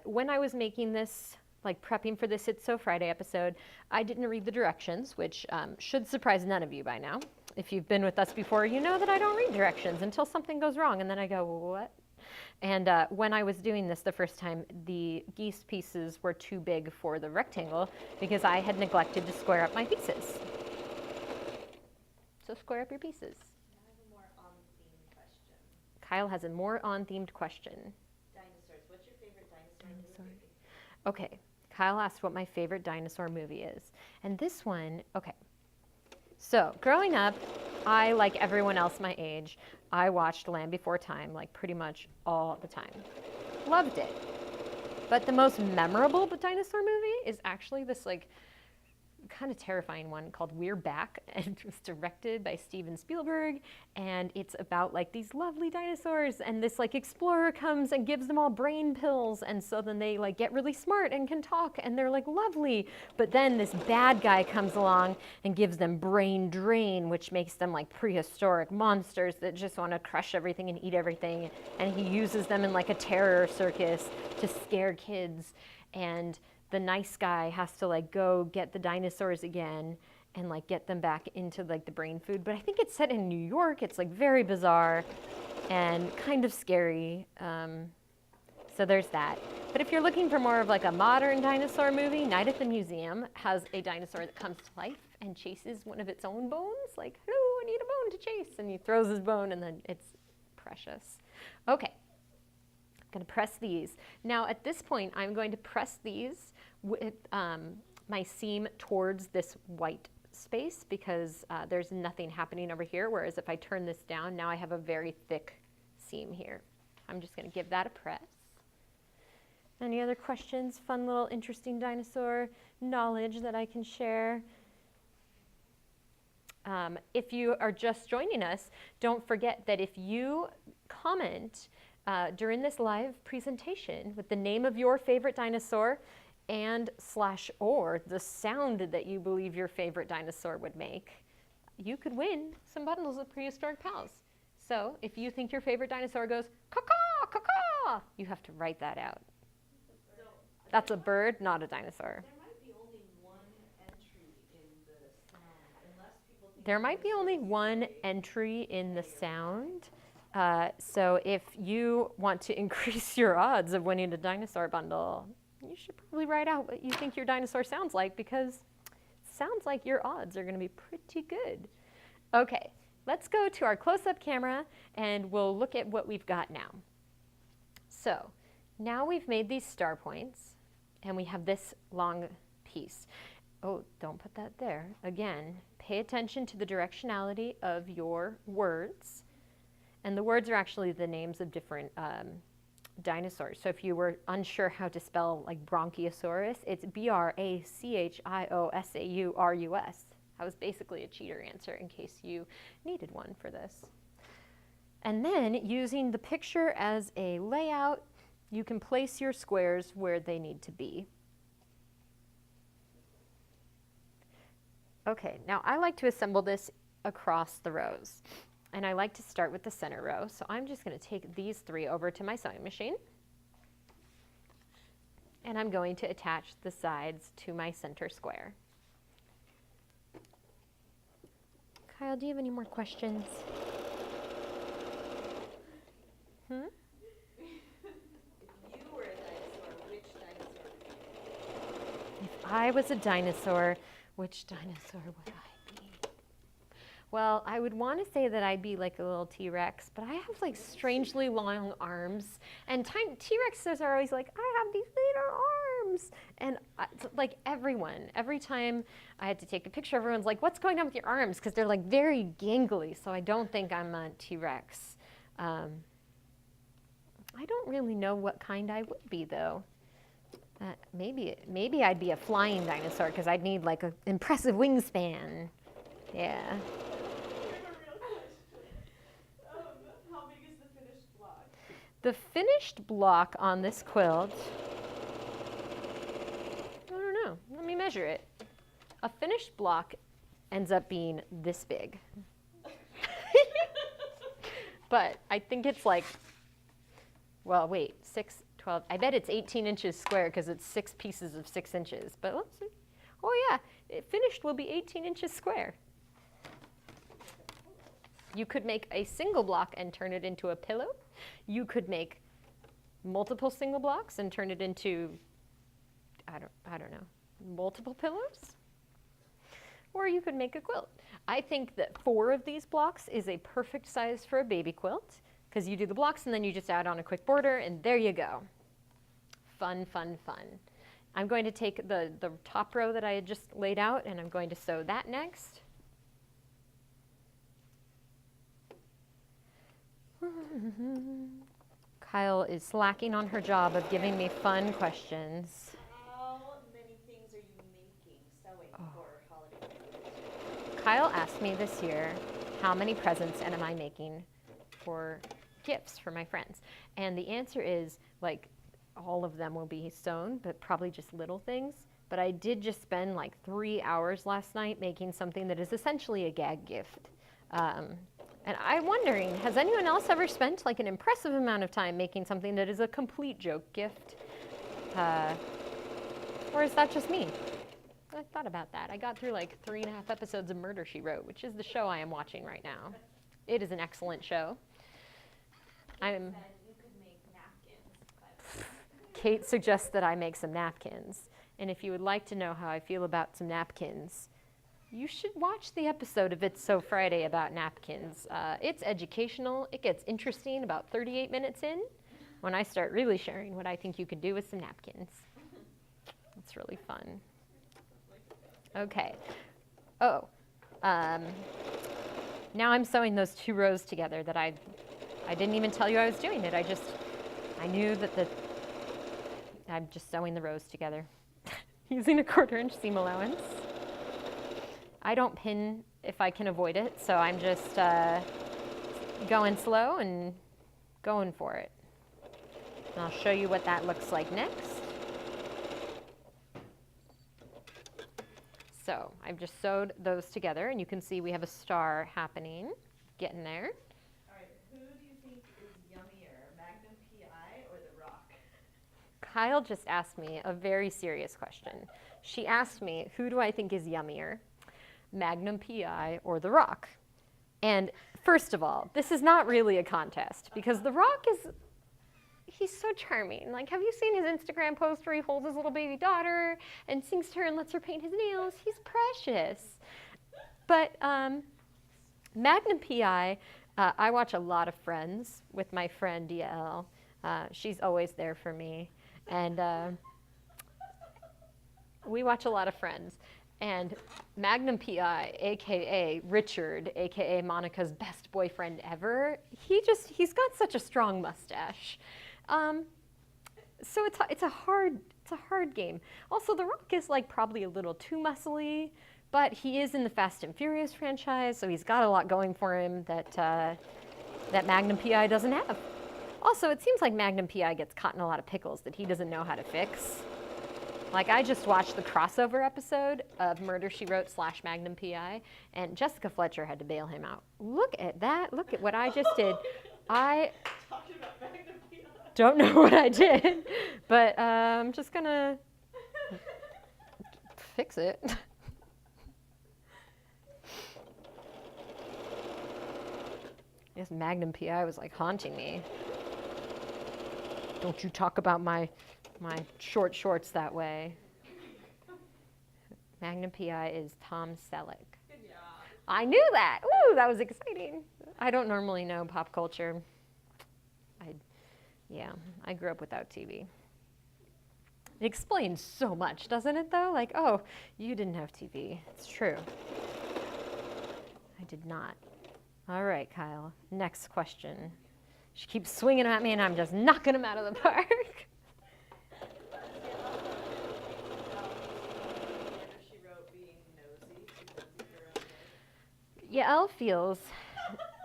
When I was making this, like prepping for this It's So Friday episode, I didn't read the directions, which should surprise none of you by now. If you've been with us before, you know that I don't read directions until something goes wrong, and then I go, what? And when I was doing this the first time, the geese pieces were too big for the rectangle because I had neglected to square up my pieces. So square up your pieces. I have a more on-themed question. Kyle has a more on-themed question. Dinosaurs. What's your favorite dinosaur movie? Okay. Kyle asked what my favorite dinosaur movie is. And this one, okay. So growing up, I, like everyone else my age, I watched Land Before Time like pretty much all the time. Loved it. But the most memorable dinosaur movie is actually this like kind of terrifying one called We're Back, and it was directed by Steven Spielberg, and it's about like these lovely dinosaurs, and this like explorer comes and gives them all brain pills, and so then they like get really smart and can talk, and they're like lovely, but then this bad guy comes along and gives them brain drain, which makes them like prehistoric monsters that just want to crush everything and eat everything, and he uses them in like a terror circus to scare kids, and the nice guy has to like go get the dinosaurs again and like get them back into like the brain food. But I think it's set in New York. It's like very bizarre and kind of scary. So there's that. But if you're looking for more of like a modern dinosaur movie, Night at the Museum has a dinosaur that comes to life and chases one of its own bones. Like, hello, I need a bone to chase. And he throws his bone and then it's precious. Okay. I'm going to press these. Now at this point, I'm going to press these with my seam towards this white space because there's nothing happening over here, whereas if I turn this down, now I have a very thick seam here. I'm just going to give that a press. Any other questions? Fun little interesting dinosaur knowledge that I can share? If you are just joining us, don't forget that if you comment during this live presentation with the name of your favorite dinosaur and / or the sound that you believe your favorite dinosaur would make, you could win some bundles of Prehistoric Pals. So if you think your favorite dinosaur goes caw-caw, caw-caw, you have to write that out. That's a bird, not a dinosaur. There might be only one entry in the sound, unless people think There might be only one entry in the sound. So if you want to increase your odds of winning a dinosaur bundle, you should probably write out what you think your dinosaur sounds like, because it sounds like your odds are going to be pretty good. Okay, let's go to our close-up camera and we'll look at what we've got now. So now we've made these star points and we have this long piece. Oh, don't put that there. Again, pay attention to the directionality of your words. And the words are actually the names of different dinosaurs. So if you were unsure how to spell like Bronchiosaurus, it's Brachiosaurus. That was basically a cheater answer in case you needed one for this. And then using the picture as a layout, you can place your squares where they need to be. Okay, now I like to assemble this across the rows. And I like to start with the center row. So I'm just going to take these 3 over to my sewing machine. And I'm going to attach the sides to my center square. Kyle, do you have any more questions? If you were a dinosaur, which dinosaur would you be? If I was a dinosaur, which dinosaur would I be? Well, I would want to say that I'd be like a little T-Rex, but I have like strangely long arms. And T-Rexes are always like, I have these little arms. And like every time I had to take a picture, everyone's like, what's going on with your arms? Because they're like very gangly, so I don't think I'm a T-Rex. I don't really know what kind I would be, though. Maybe I'd be a flying dinosaur, because I'd need like an impressive wingspan. Yeah. How big is the finished block? The finished block on this quilt, I don't know. Let me measure it. A finished block ends up being this big. But I think it's like, well, wait, 6, 12. I bet it's 18 inches square because it's 6 pieces of 6 inches. But let's see. Oh, yeah, finished will be 18 inches square. You could make a single block and turn it into a pillow. You could make multiple single blocks and turn it into, I don't know, multiple pillows. Or you could make a quilt. I think that 4 of these blocks is a perfect size for a baby quilt, because you do the blocks and then you just add on a quick border, and there you go. Fun, fun, fun. I'm going to take the top row that I had just laid out, and I'm going to sew that next. Kyle is slacking on her job of giving me fun questions. How many things are you making, sewing for holiday? Kyle asked me this year, how many presents am I making for gifts for my friends? And the answer is, like, all of them will be sewn, but probably just little things. But I did just spend like 3 hours last night making something that is essentially a gag gift. And I'm wondering, has anyone else ever spent like an impressive amount of time making something that is a complete joke gift? Or is that just me? I thought about that. I got through like 3.5 episodes of Murder, She Wrote, which is the show I am watching right now. It is an excellent show. You could make napkins. Kate suggests that I make some napkins. And if you would like to know how I feel about some napkins, you should watch the episode of It's So Friday about napkins. It's educational. It gets interesting about 38 minutes in when I start really sharing what I think you could do with some napkins. It's really fun. Okay. Oh. Now I'm sewing those 2 rows together that I didn't even tell you I was doing it. I knew that I'm just sewing the rows together using a 1/4 inch seam allowance. I don't pin if I can avoid it, so I'm just going slow and going for it. And I'll show you what that looks like next. So I've just sewed those together, and you can see we have a star happening, getting there. All right, who do you think is yummier, Magnum PI or The Rock? Kyle just asked me a very serious question. She asked me, who do I think is yummier, Magnum PI or The Rock? And first of all, this is not really a contest, because The Rock he's so charming. Like, have you seen his Instagram post where he holds his little baby daughter and sings to her and lets her paint his nails? He's precious. But Magnum PI, I watch a lot of Friends with my friend DL. She's always there for me. And we watch a lot of Friends. And Magnum PI, AKA Richard, AKA Monica's best boyfriend ever, he's got such a strong mustache. So it's a hard game. Also, The Rock is like probably a little too muscly, but he is in the Fast and Furious franchise, so he's got a lot going for him that Magnum PI doesn't have. Also, it seems like Magnum PI gets caught in a lot of pickles that he doesn't know how to fix. Like, I just watched the crossover episode of Murder, She Wrote / Magnum PI, and Jessica Fletcher had to bail him out. Look at that. Look at what I just did. I don't know what I did, but I'm just going to fix it. I guess Magnum PI was like haunting me. Don't you talk about my short shorts that way. Magnum PI is Tom Selleck. Yeah. I knew that. Ooh, that was exciting. I don't normally know pop culture. I grew up without TV. It explains so much, doesn't it, though? Like, oh, you didn't have TV. It's true. I did not. All right, Kyle. Next question. She keeps swinging at me, and I'm just knocking them out of the park. Yael feels,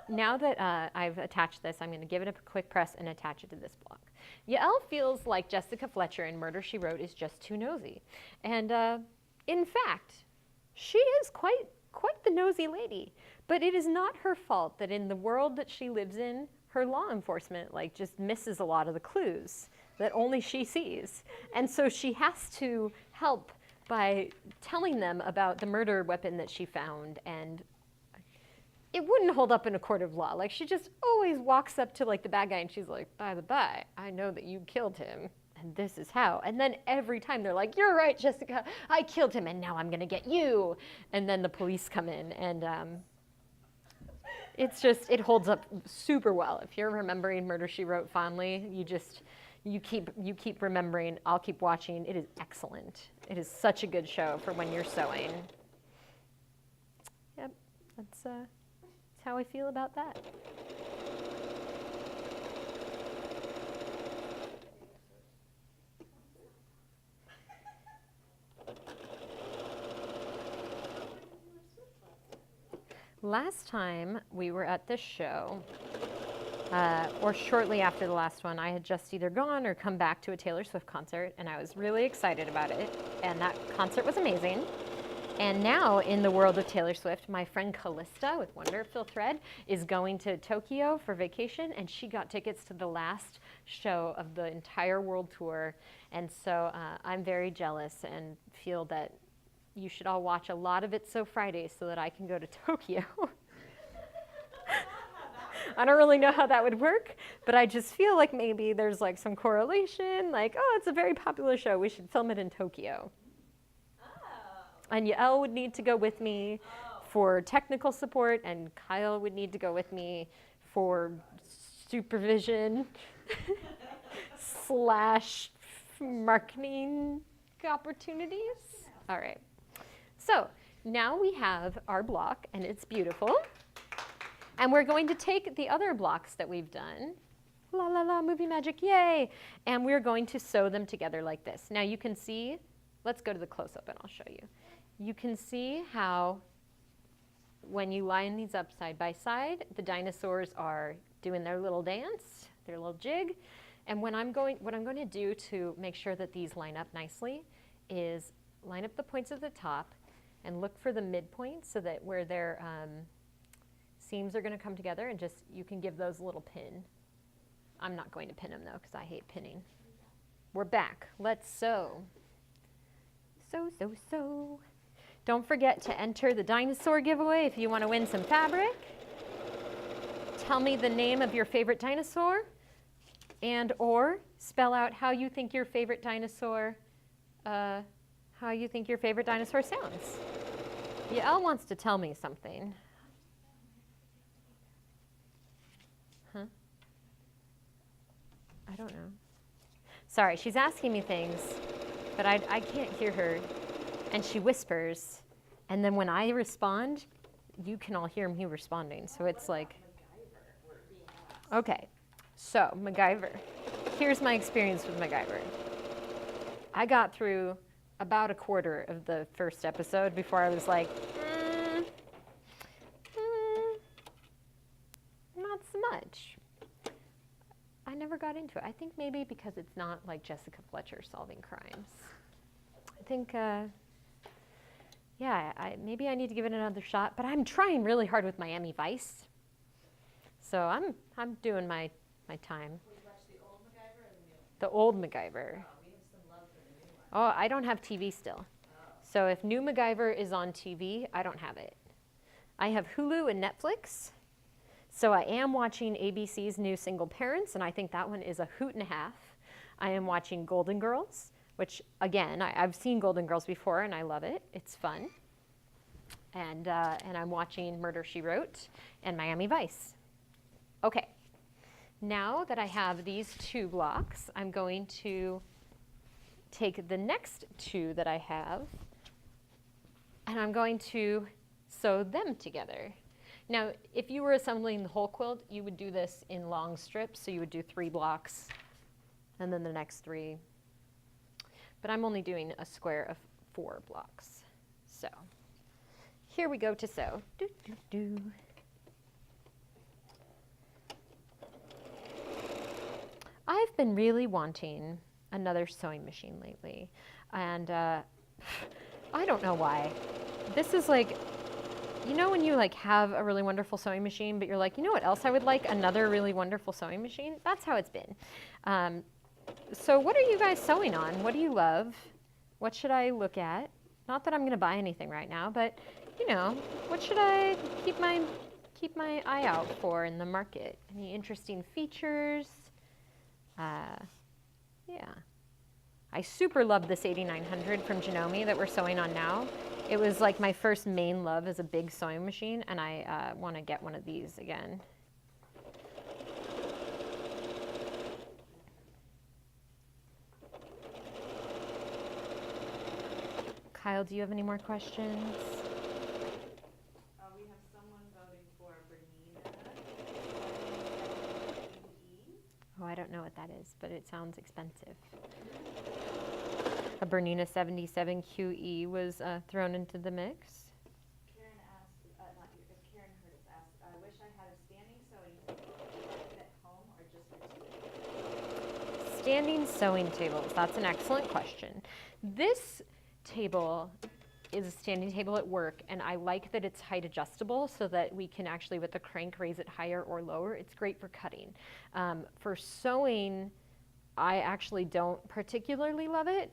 now that I've attached this, I'm going to give it a quick press and attach it to this block. Yael feels like Jessica Fletcher in Murder, She Wrote is just too nosy. And in fact, she is quite the nosy lady. But it is not her fault that in the world that she lives in, her law enforcement just misses a lot of the clues that only she sees. And so she has to help by telling them about the murder weapon that she found, and it wouldn't hold up in a court of law. Like, she just always walks up to the bad guy and she's like, by the by, I know that you killed him and this is how. And then every time they're like, you're right, Jessica, I killed him and now I'm gonna get you. And then the police come in, and it holds up super well. If you're remembering Murder, She Wrote fondly, you keep remembering. I'll keep watching. It is excellent. It is such a good show for when you're sewing. Yep, that's how I feel about that. Last time we were at this show, or shortly after the last one, I had just either gone or come back to a Taylor Swift concert, and I was really excited about it, and that concert was amazing. And now, in the world of Taylor Swift, my friend Callista with Wonderful Thread is going to Tokyo for vacation, and she got tickets to the last show of the entire world tour. And so I'm very jealous and feel that you should all watch a lot of It's So Friday so that I can go to Tokyo. I don't really know how that would work, but I just feel like maybe there's some correlation, oh, it's a very popular show, we should film it in Tokyo. And Yael would need to go with me for technical support, and Kyle would need to go with me for supervision / marketing opportunities. All right. So now we have our block, and it's beautiful. And we're going to take the other blocks that we've done, la la la, movie magic, yay, and we're going to sew them together like this. Now you can see, let's go to the close-up and I'll show you. You can see how when you line these up side by side, the dinosaurs are doing their little dance, their little jig. And what I'm going to do to make sure that these line up nicely is line up the points at the top and look for the midpoint so that where their seams are going to come together, and just, you can give those a little pin. I'm not going to pin them though, because I hate pinning. We're back. Let's sew. Sew. Don't forget to enter the dinosaur giveaway if you want to win some fabric. Tell me the name of your favorite dinosaur, and or spell out how you think your favorite dinosaur sounds. Yael wants to tell me something. Huh? I don't know. Sorry, she's asking me things, but I can't hear her. and she whispers, and then when I respond, you can all hear me responding. So it's like, okay, so MacGyver. Here's my experience with MacGyver. I got through about a quarter of the first episode before I was like, not so much. I never got into it. I think maybe because it's not like Jessica Fletcher solving crimes. I think, maybe I need to give it another shot, but I'm trying really hard with Miami Vice. So I'm doing my time. Will you watch the old MacGyver or the new one? The old MacGyver. Oh, we have some love for the new one. Oh, I don't have TV still. So if new MacGyver is on TV, I don't have it. I have Hulu and Netflix. So I am watching ABC's new Single Parents, and I think that one is a hoot and a half. I am watching Golden Girls, which again, I've seen Golden Girls before and I love it. It's fun. And I'm watching Murder, She Wrote and Miami Vice. Okay, now that I have these 2 blocks, I'm going to take the next 2 that I have, and I'm going to sew them together. Now, if you were assembling the whole quilt, you would do this in long strips, so you would do 3 blocks, and then the next 3. But I'm only doing a square of 4 blocks. So, here we go to sew. Doo, doo, doo. I've been really wanting another sewing machine lately, and I don't know why. This is like, you know when you like have a really wonderful sewing machine, but you're like, you know what else I would like? Another really wonderful sewing machine? That's how it's been. So what are you guys sewing on? What do you love? What should I look at? Not that I'm going to buy anything right now, but you know, what should I keep my eye out for in the market? Any interesting features? Yeah. I super love this 8900 from Janome that we're sewing on now. It was like my first main love as a big sewing machine, and I want to get one of these again. Kyle, do you have any more questions? We have someone voting for Bernina. Oh, I don't know what that is, but it sounds expensive. A Bernina 77 QE was thrown into the mix. Karen asked, Karen Curtis asked, I wish I had a standing sewing table at home or just for tea. Standing sewing tables, that's an excellent question. This table is a standing table at work, and I like that it's height adjustable so that we can actually with the crank raise it higher or lower. It's great for cutting. For sewing, I actually don't particularly love it.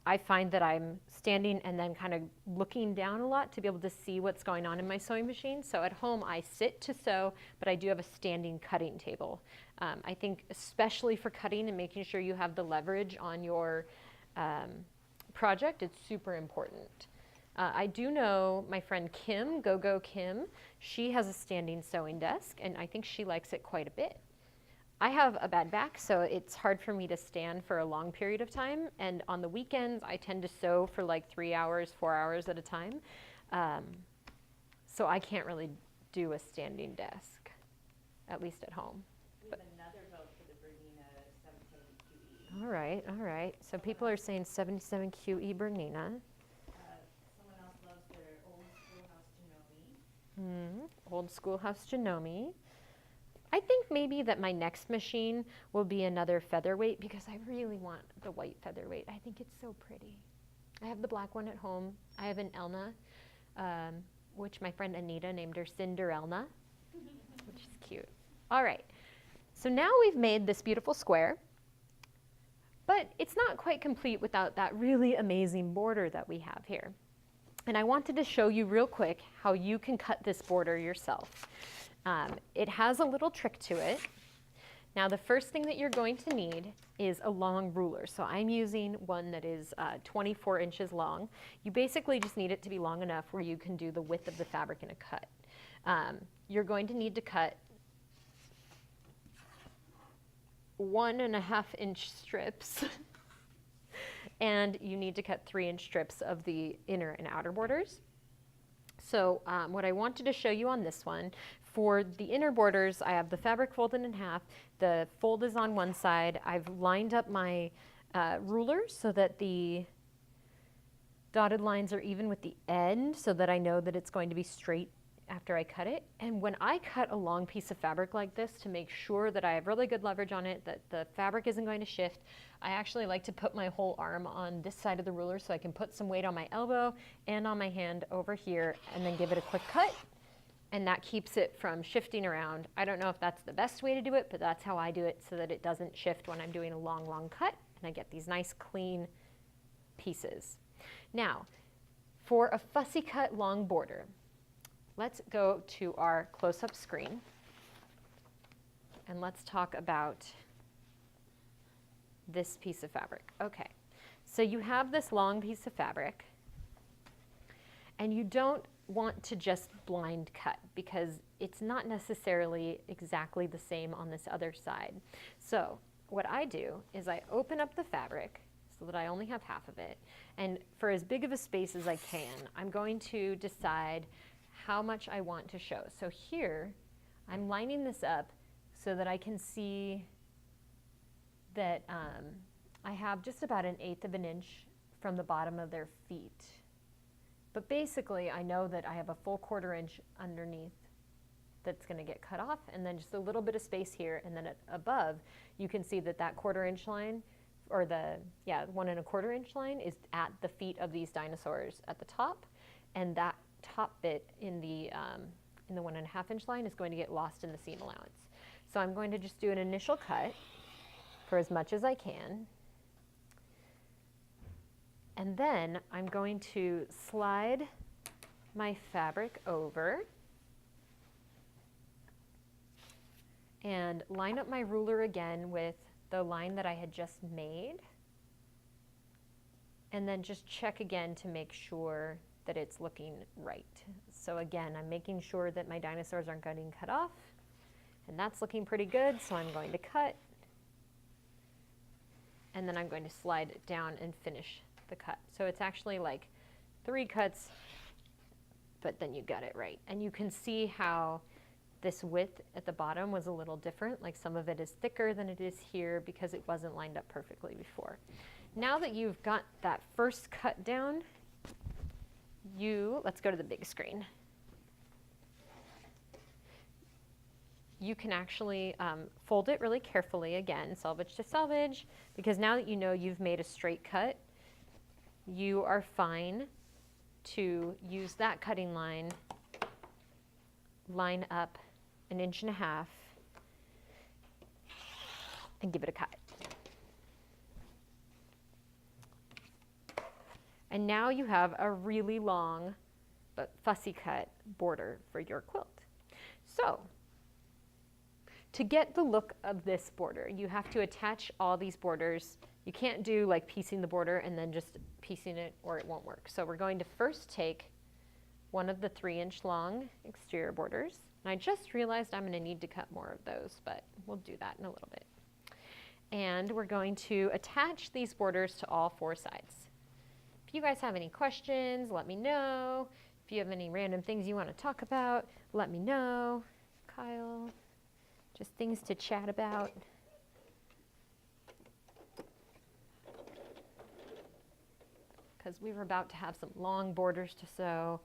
I find that I'm standing and then kind of looking down a lot to be able to see what's going on in my sewing machine. So at home I sit to sew, but I do have a standing cutting table. I think especially for cutting and making sure you have the leverage on your project, it's super important. I do know my friend Kim, Go Kim, she has a standing sewing desk, and I think she likes it quite a bit. I have a bad back, so it's hard for me to stand for a long period of time, and on the weekends I tend to sew for like 3 hours, 4 hours at a time. So I can't really do a standing desk, at least at home. We have another vote for the Bernina 77 QE. All right. So people are saying 77 QE Bernina. Someone else loves their old schoolhouse Janome. Old schoolhouse Janome. I think maybe that my next machine will be another featherweight because I really want the white featherweight. I think it's so pretty. I have the black one at home. I have an Elna, which my friend Anita named her Cinderella, which is cute. All right, so now we've made this beautiful square, but it's not quite complete without that really amazing border that we have here. And I wanted to show you real quick how you can cut this border yourself. It has a little trick to it. Now the first thing that you're going to need is a long ruler. So I'm using one that is 24 inches long. You basically just need it to be long enough where you can do the width of the fabric in a cut. You're going to need to cut 1.5 inch strips. And you need to cut 3-inch strips of the inner and outer borders. So what I wanted to show you on this one, for the inner borders, I have the fabric folded in half. The fold is on one side. I've lined up my ruler so that the dotted lines are even with the end, so that I know that it's going to be straight after I cut it. And when I cut a long piece of fabric like this, to make sure that I have really good leverage on it, that the fabric isn't going to shift, I actually like to put my whole arm on this side of the ruler so I can put some weight on my elbow and on my hand over here, and then give it a quick cut. And that keeps it from shifting around. I don't know if that's the best way to do it, but that's how I do it, so that it doesn't shift when I'm doing a long, long cut, and I get these nice clean pieces. Now, for a fussy cut long border, let's go to our close-up screen, and let's talk about this piece of fabric. Okay, so you have this long piece of fabric, and you don't want to just blind cut, because it's not necessarily exactly the same on this other side. So what I do is I open up the fabric so that I only have half of it, and for as big of a space as I can, I'm going to decide how much I want to show. So here, I'm lining this up so that I can see that I have just about 1/8 of an inch from the bottom of their feet. But basically, I know that I have a full 1/4 inch underneath that's going to get cut off, and then just a little bit of space here, and then above, you can see that that 1/4 inch line, or the 1 1/4 inch line, is at the feet of these dinosaurs at the top, and that top bit in the 1 1/2 inch line is going to get lost in the seam allowance. So I'm going to just do an initial cut for as much as I can, and then I'm going to slide my fabric over and line up my ruler again with the line that I had just made, and then just check again to make sure that it's looking right. So again, I'm making sure that my dinosaurs aren't getting cut off, and that's looking pretty good, so I'm going to cut, and then I'm going to slide it down and finish the cut. So it's actually like 3 cuts, but then you got it right. And you can see how this width at the bottom was a little different. Like some of it is thicker than it is here because it wasn't lined up perfectly before. Now that you've got that first cut down, let's go to the big screen. You can actually fold it really carefully again, selvage to selvage, because now that you know you've made a straight cut, you are fine to use that cutting line, line up 1.5 inches, and give it a cut. And now you have a really long but fussy cut border for your quilt. So, to get the look of this border, you have to attach all these borders. You can't do like piecing the border and then just piecing it, or it won't work. So we're going to first take one of the 3-inch long exterior borders. And I just realized I'm going to need to cut more of those, but we'll do that in a little bit. And we're going to attach these borders to all 4 sides. If you guys have any questions, let me know. If you have any random things you want to talk about, let me know. Kyle, just things to chat about. Because we were about to have some long borders to sew.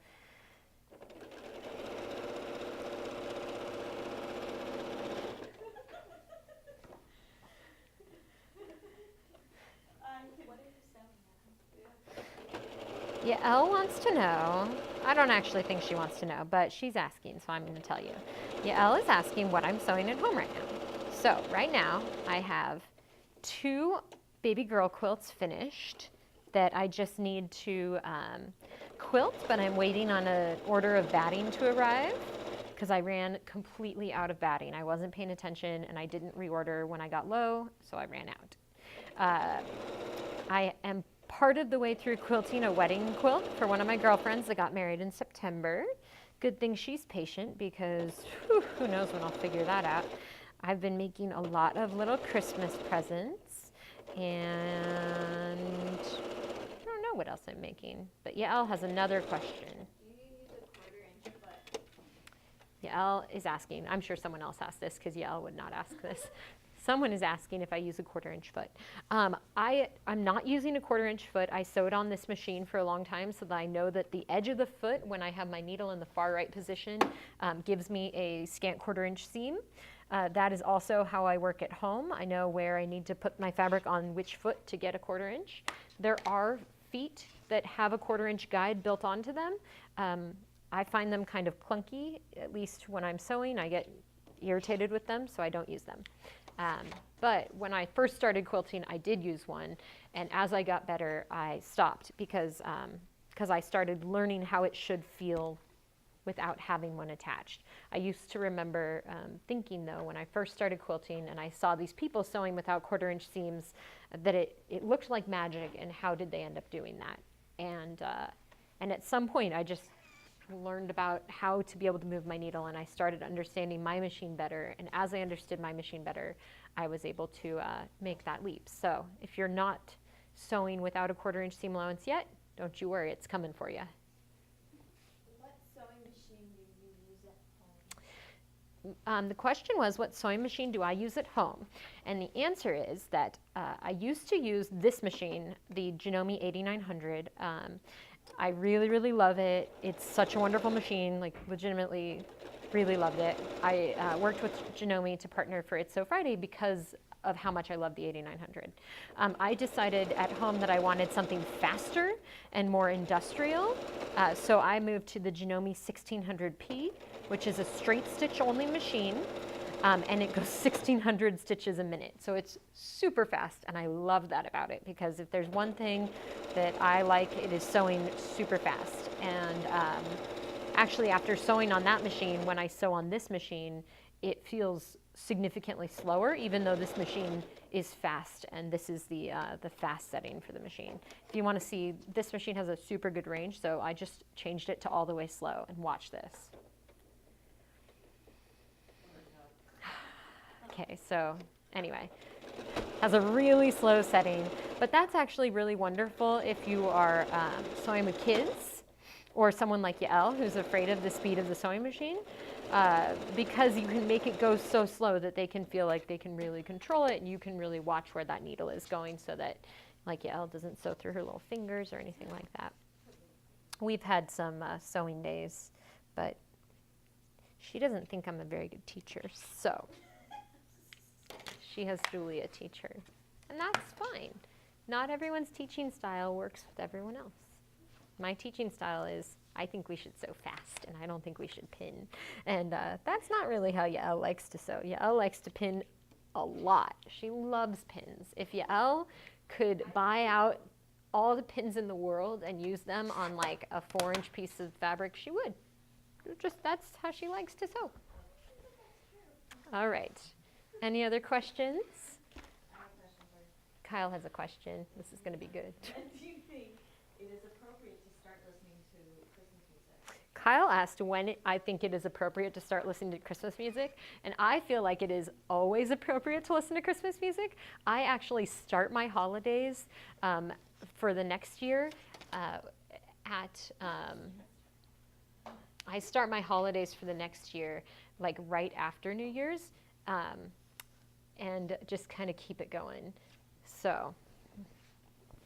Yeah, Elle wants to know. I don't actually think she wants to know, but she's asking, so I'm going to tell you. Yeah, Elle is asking what I'm sewing at home right now. So right now I have 2 baby girl quilts finished that I just need to quilt, but I'm waiting on an order of batting to arrive because I ran completely out of batting. I wasn't paying attention and I didn't reorder when I got low, so I ran out. I am part of the way through quilting a wedding quilt for one of my girlfriends that got married in September. Good thing she's patient because who knows when I'll figure that out. I've been making a lot of little Christmas presents, And I don't know what else I'm making, but Yael has another question. Do you use a 1/4 inch foot? Yael is asking, I'm sure someone else asked this because Yael would not ask this. Someone is asking if I use a 1/4 inch foot. I'm not using a 1/4 inch foot. I sewed on this machine for a long time so that I know that the edge of the foot, when I have my needle in the far right position, gives me a scant 1/4 inch seam. That is also how I work at home. I know where I need to put my fabric on which foot to get a 1/4 inch. There are feet that have a 1/4 inch guide built onto them. I find them kind of clunky, at least when I'm sewing. I get irritated with them, so I don't use them. But when I first started quilting, I did use one, and as I got better, I stopped because I started learning how it should feel without having one attached. I used to remember thinking, though, when I first started quilting and I saw these people sewing without 1/4 inch seams, that it looked like magic, and how did they end up doing that? And at some point, I just learned about how to be able to move my needle, and I started understanding my machine better. And as I understood my machine better, I was able to make that leap. So if you're not sewing without a 1/4 inch seam allowance yet, don't you worry, it's coming for you. What sewing machine do you use at home? The question was, what sewing machine do I use at home? And the answer is that I used to use this machine, the Janome 8900. I really, really love it. It's such a wonderful machine, like legitimately really loved it. I worked with Janome to partner for It's So Friday because of how much I love the 8900. I decided at home that I wanted something faster and more industrial, so I moved to the Janome 1600P, which is a straight stitch only machine, and it goes 1600 stitches a minute. So it's super fast, and I love that about it, because if there's one thing that I like, it is sewing super fast. And actually, after sewing on that machine, when I sew on this machine, it feels significantly slower, even though this machine is fast, and this is the fast setting for the machine. If you want to see, this machine has a super good range, so I just changed it to all the way slow, and watch this. Okay, so anyway, has a really slow setting, but that's actually really wonderful if you are sewing with kids or someone like Yael who's afraid of the speed of the sewing machine, because you can make it go so slow that they can feel like they can really control it, and you can really watch where that needle is going so that, like, Yael doesn't sew through her little fingers or anything like that. We've had some sewing days, but she doesn't think I'm a very good teacher, so she has Julia teach her, and that's fine. Not everyone's teaching style works with everyone else. My teaching style is, I think we should sew fast, and I don't think we should pin. And that's not really how Yael likes to sew. Yael likes to pin a lot. She loves pins. If Yael could buy out all the pins in the world and use them on like a 4-inch piece of fabric, she would. That's how she likes to sew. All right. Any other questions? I have a question for you. Kyle has a question. This is going to be good. When do you think it is appropriate to start listening to Christmas music? Kyle asked when I think it is appropriate to start listening to Christmas music, and I feel like it is always appropriate to listen to Christmas music. I actually start my holidays for the next year I start my holidays for the next year like right after New Year's, and just kind of keep it going. So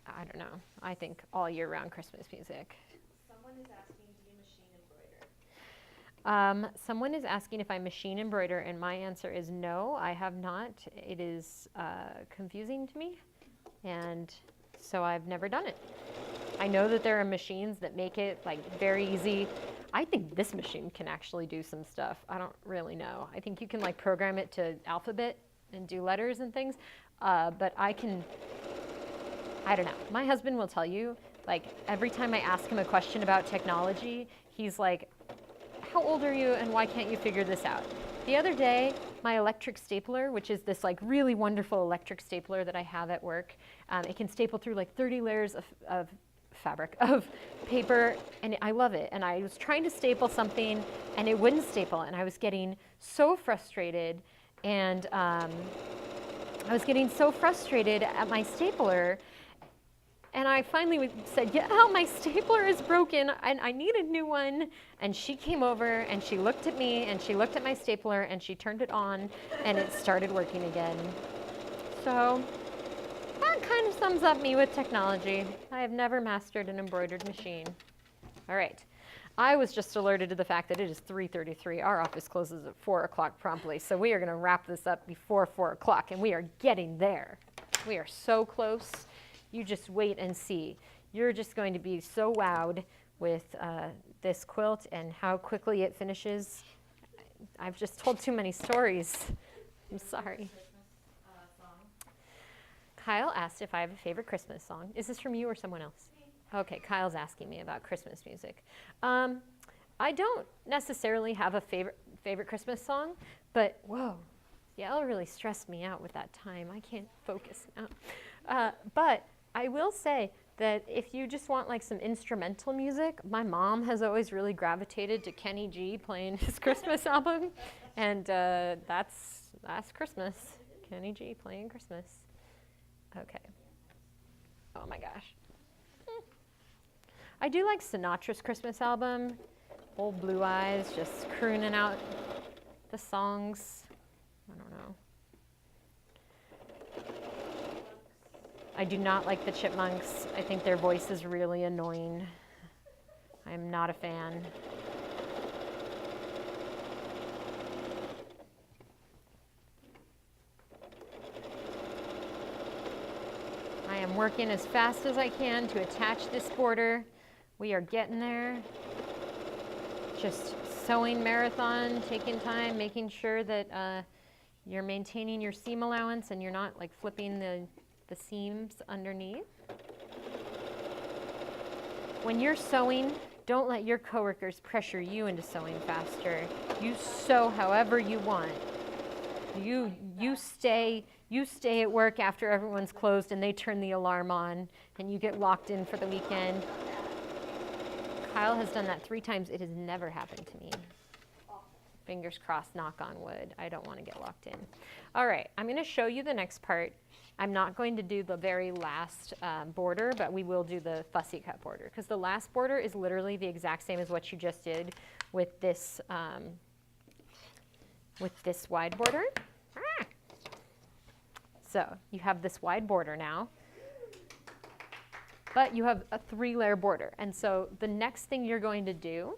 I don't know. I think all year round Christmas music. Someone is asking, do you machine embroider? Someone is asking if I machine embroider, and my answer is no, I have not. It is confusing to me, and so I've never done it. I know that there are machines that make it like very easy. I think this machine can actually do some stuff. I don't really know. I think you can like program it to alphabet and do letters and things, but I don't know. My husband will tell you, like every time I ask him a question about technology, he's like, how old are you and why can't you figure this out? The other day, my electric stapler, which is this like really wonderful electric stapler that I have at work, it can staple through like 30 layers of paper, and I love it. And I was trying to staple something and it wouldn't staple, and I was getting so frustrated, and I was getting so frustrated at my stapler, and I finally said, yeah, oh, my stapler is broken, and I need a new one. And she came over, and she looked at me, and she looked at my stapler, and she turned it on, and it started working again. So that kind of sums up me with technology. I have never mastered an embroidered machine. All right. I was just alerted to the fact that it is 3:33. Our office closes at 4 o'clock promptly, so we are going to wrap this up before 4 o'clock, and we are getting there. We are so close. You just wait and see. You're just going to be so wowed with this quilt and how quickly it finishes. I've just told too many stories. I'm sorry. Kyle asked if I have a favorite Christmas song. Is this from you or someone else? Okay, Kyle's asking me about Christmas music. I don't necessarily have a favorite Christmas song, but whoa, Yael really stressed me out with that time. I can't focus now. But I will say that if you just want like some instrumental music, my mom has always really gravitated to Kenny G playing his Christmas album, and that's Christmas. Kenny G playing Christmas. Okay. Oh my gosh. I do like Sinatra's Christmas album. Old Blue Eyes, just crooning out the songs. I don't know. I do not like the Chipmunks. I think their voice is really annoying. I'm not a fan. I am working as fast as I can to attach this border. We are getting there. Just sewing marathon, taking time, making sure that you're maintaining your seam allowance and you're not like flipping the seams underneath. When you're sewing, don't let your coworkers pressure you into sewing faster. You sew however you want. You stay at work after everyone's closed and they turn the alarm on and you get locked in for the weekend. Kyle has done that 3 times. It has never happened to me. Fingers crossed, knock on wood. I don't want to get locked in. All right, I'm going to show you the next part. I'm not going to do the very last border, but we will do the fussy cut border because the last border is literally the exact same as what you just did with this wide border. Ah. So you have this wide border now, but you have a 3-layer border. And so the next thing you're going to do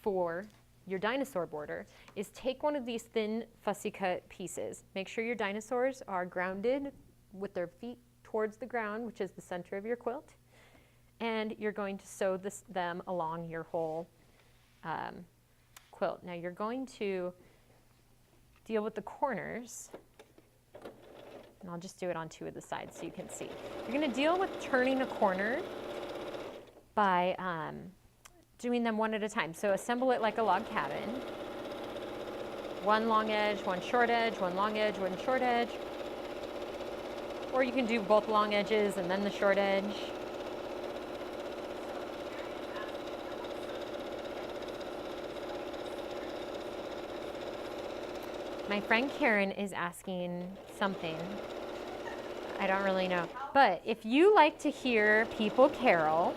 for your dinosaur border is take one of these thin fussy cut pieces. Make sure your dinosaurs are grounded with their feet towards the ground, which is the center of your quilt. And you're going to sew them along your whole quilt. Now you're going to deal with the corners. And I'll just do it on 2 of the sides so you can see. You're going to deal with turning a corner by doing them one at a time. So assemble it like a log cabin. One long edge, one short edge, one long edge, one short edge. Or you can do both long edges and then the short edge. My friend Karen is asking something. I don't really know. But if you like to hear people carol,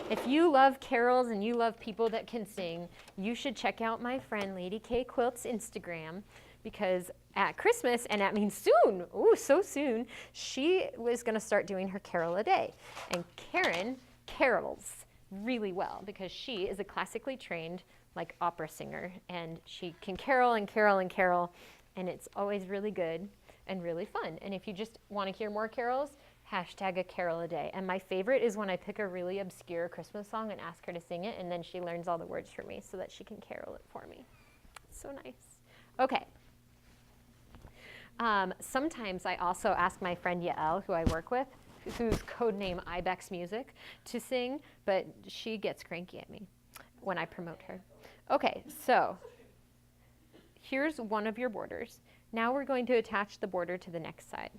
if you love carols and you love people that can sing, you should check out my friend Lady K Quilt's Instagram, because at Christmas, and that means soon, ooh, so soon, she was going to start doing her carol a day. And Karen carols really well because she is a classically trained like opera singer, and she can carol and carol and carol, and it's always really good and really fun. And if you just want to hear more carols, hashtag a carol a day. And my favorite is when I pick a really obscure Christmas song and ask her to sing it, and then she learns all the words for me so that she can carol it for me. So nice. Okay. Sometimes I also ask my friend Yael, who I work with, whose codename Ibex Music, to sing, but she gets cranky at me when I promote her. Okay, so here's one of your borders. Now we're going to attach the border to the next side.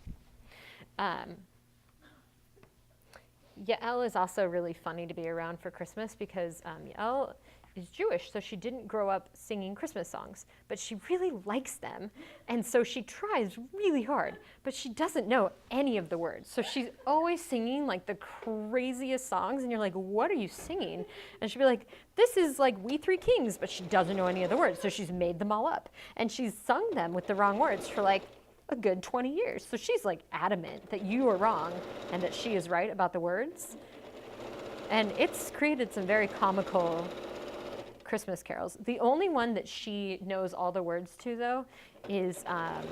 Yael is also really funny to be around for Christmas because Yael is Jewish, so she didn't grow up singing Christmas songs, but she really likes them. And so she tries really hard, but she doesn't know any of the words. So she's always singing like the craziest songs, and you're like, what are you singing? And she'll be like, this is like We Three Kings, but she doesn't know any of the words, so she's made them all up. And she's sung them with the wrong words for like a good 20 years. So she's like adamant that you are wrong and that she is right about the words. And it's created some very comical Christmas carols. The only one that she knows all the words to, though, is, I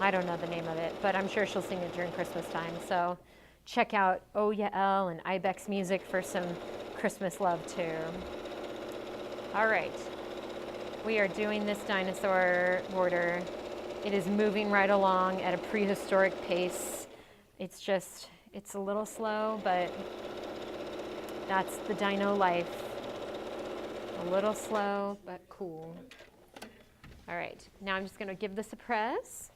don't know the name of it, but I'm sure she'll sing it during Christmas time. So check out Oh Yael and Ibex Music for some Christmas love, too. All right. We are doing this dinosaur border. It is moving right along at a prehistoric pace. It's a little slow, but that's the dino life. A little slow, but cool. All right, now I'm just gonna give this a press.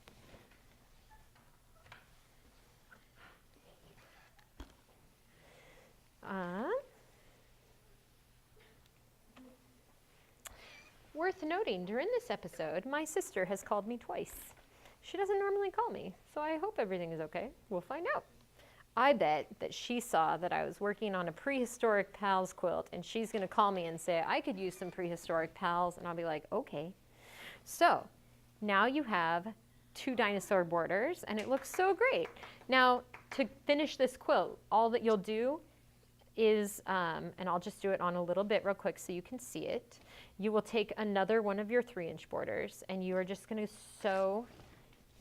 Worth noting, during this episode, my sister has called me twice. She doesn't normally call me, so I hope everything is okay. We'll find out. I bet that she saw that I was working on a Prehistoric Pals quilt, and she's gonna call me and say, I could use some Prehistoric Pals, and I'll be like, okay. So, now you have 2 dinosaur borders, and it looks so great. Now, to finish this quilt, all that you'll do is, and I'll just do it on a little bit real quick so you can see it. You will take another one of your 3-inch borders, and you are just gonna sew,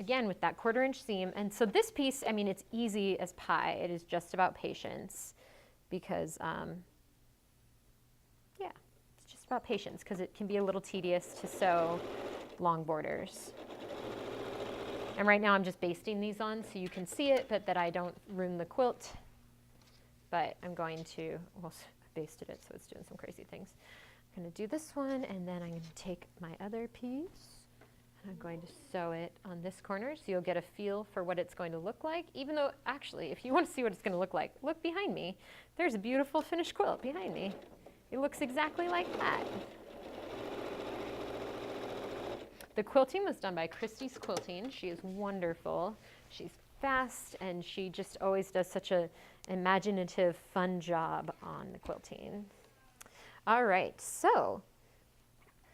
again, with that 1/4-inch seam. And so this piece, I mean, it's easy as pie. It is just about patience because, yeah, it's just about patience because it can be a little tedious to sew long borders. And right now I'm just basting these on so you can see it, but that I don't ruin the quilt. But I'm going to, well, I basted it so it's doing some crazy things. I'm going to do this one, and then I'm going to take my other piece. I'm going to sew it on this corner so you'll get a feel for what it's going to look like, even though actually if you want to see what it's going to look like, look behind me. There's a beautiful finished quilt behind me. It looks exactly like that. The quilting was done by Christie's Quilting. She is wonderful. She's fast, and she just always does such an imaginative, fun job on the quilting. All right, so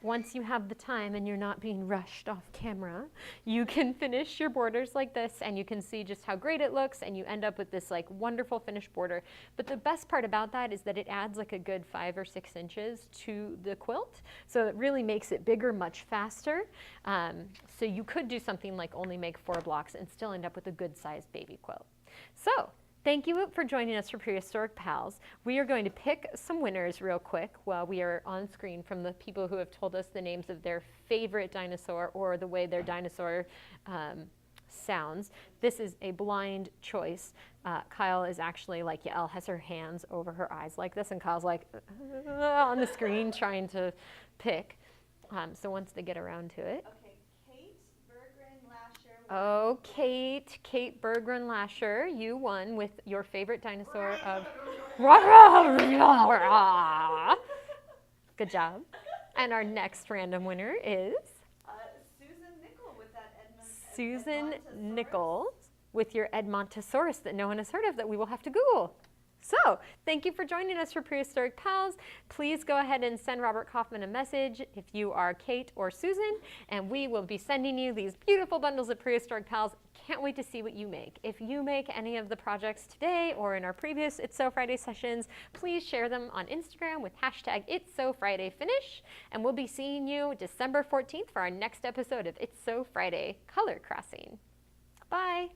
once you have the time and you're not being rushed off camera, you can finish your borders like this, and you can see just how great it looks, and you end up with this like wonderful finished border. But the best part about that is that it adds like a good 5 or 6 inches to the quilt, so it really makes it bigger much faster. So you could do something like only make 4 blocks and still end up with a good sized baby quilt. So thank you for joining us for Prehistoric Pals. We are going to pick some winners real quick while we are on screen from the people who have told us the names of their favorite dinosaur or the way their dinosaur sounds. This is a blind choice. Kyle is actually like, Yael has her hands over her eyes like this, and Kyle's like on the screen trying to pick. So once they get around to it. Okay, Kate Berggren Lasher. Oh, Kate Berggren Lasher, you won with your favorite dinosaur of. Good job. And our next random winner is Susan Nickel with that Susan Edmontosaurus. Nichols with your Edmontosaurus that no one has heard of that we will have to Google. So, thank you for joining us for Prehistoric Pals. Please go ahead and send Robert Kaufman a message if you are Kate or Susan, and we will be sending you these beautiful bundles of Prehistoric Pals. Can't wait to see what you make. If you make any of the projects today or in our previous It's So Friday sessions, please share them on Instagram with hashtag It's So Friday Finish, and we'll be seeing you December 14th for our next episode of It's So Friday Color Crossing. Bye.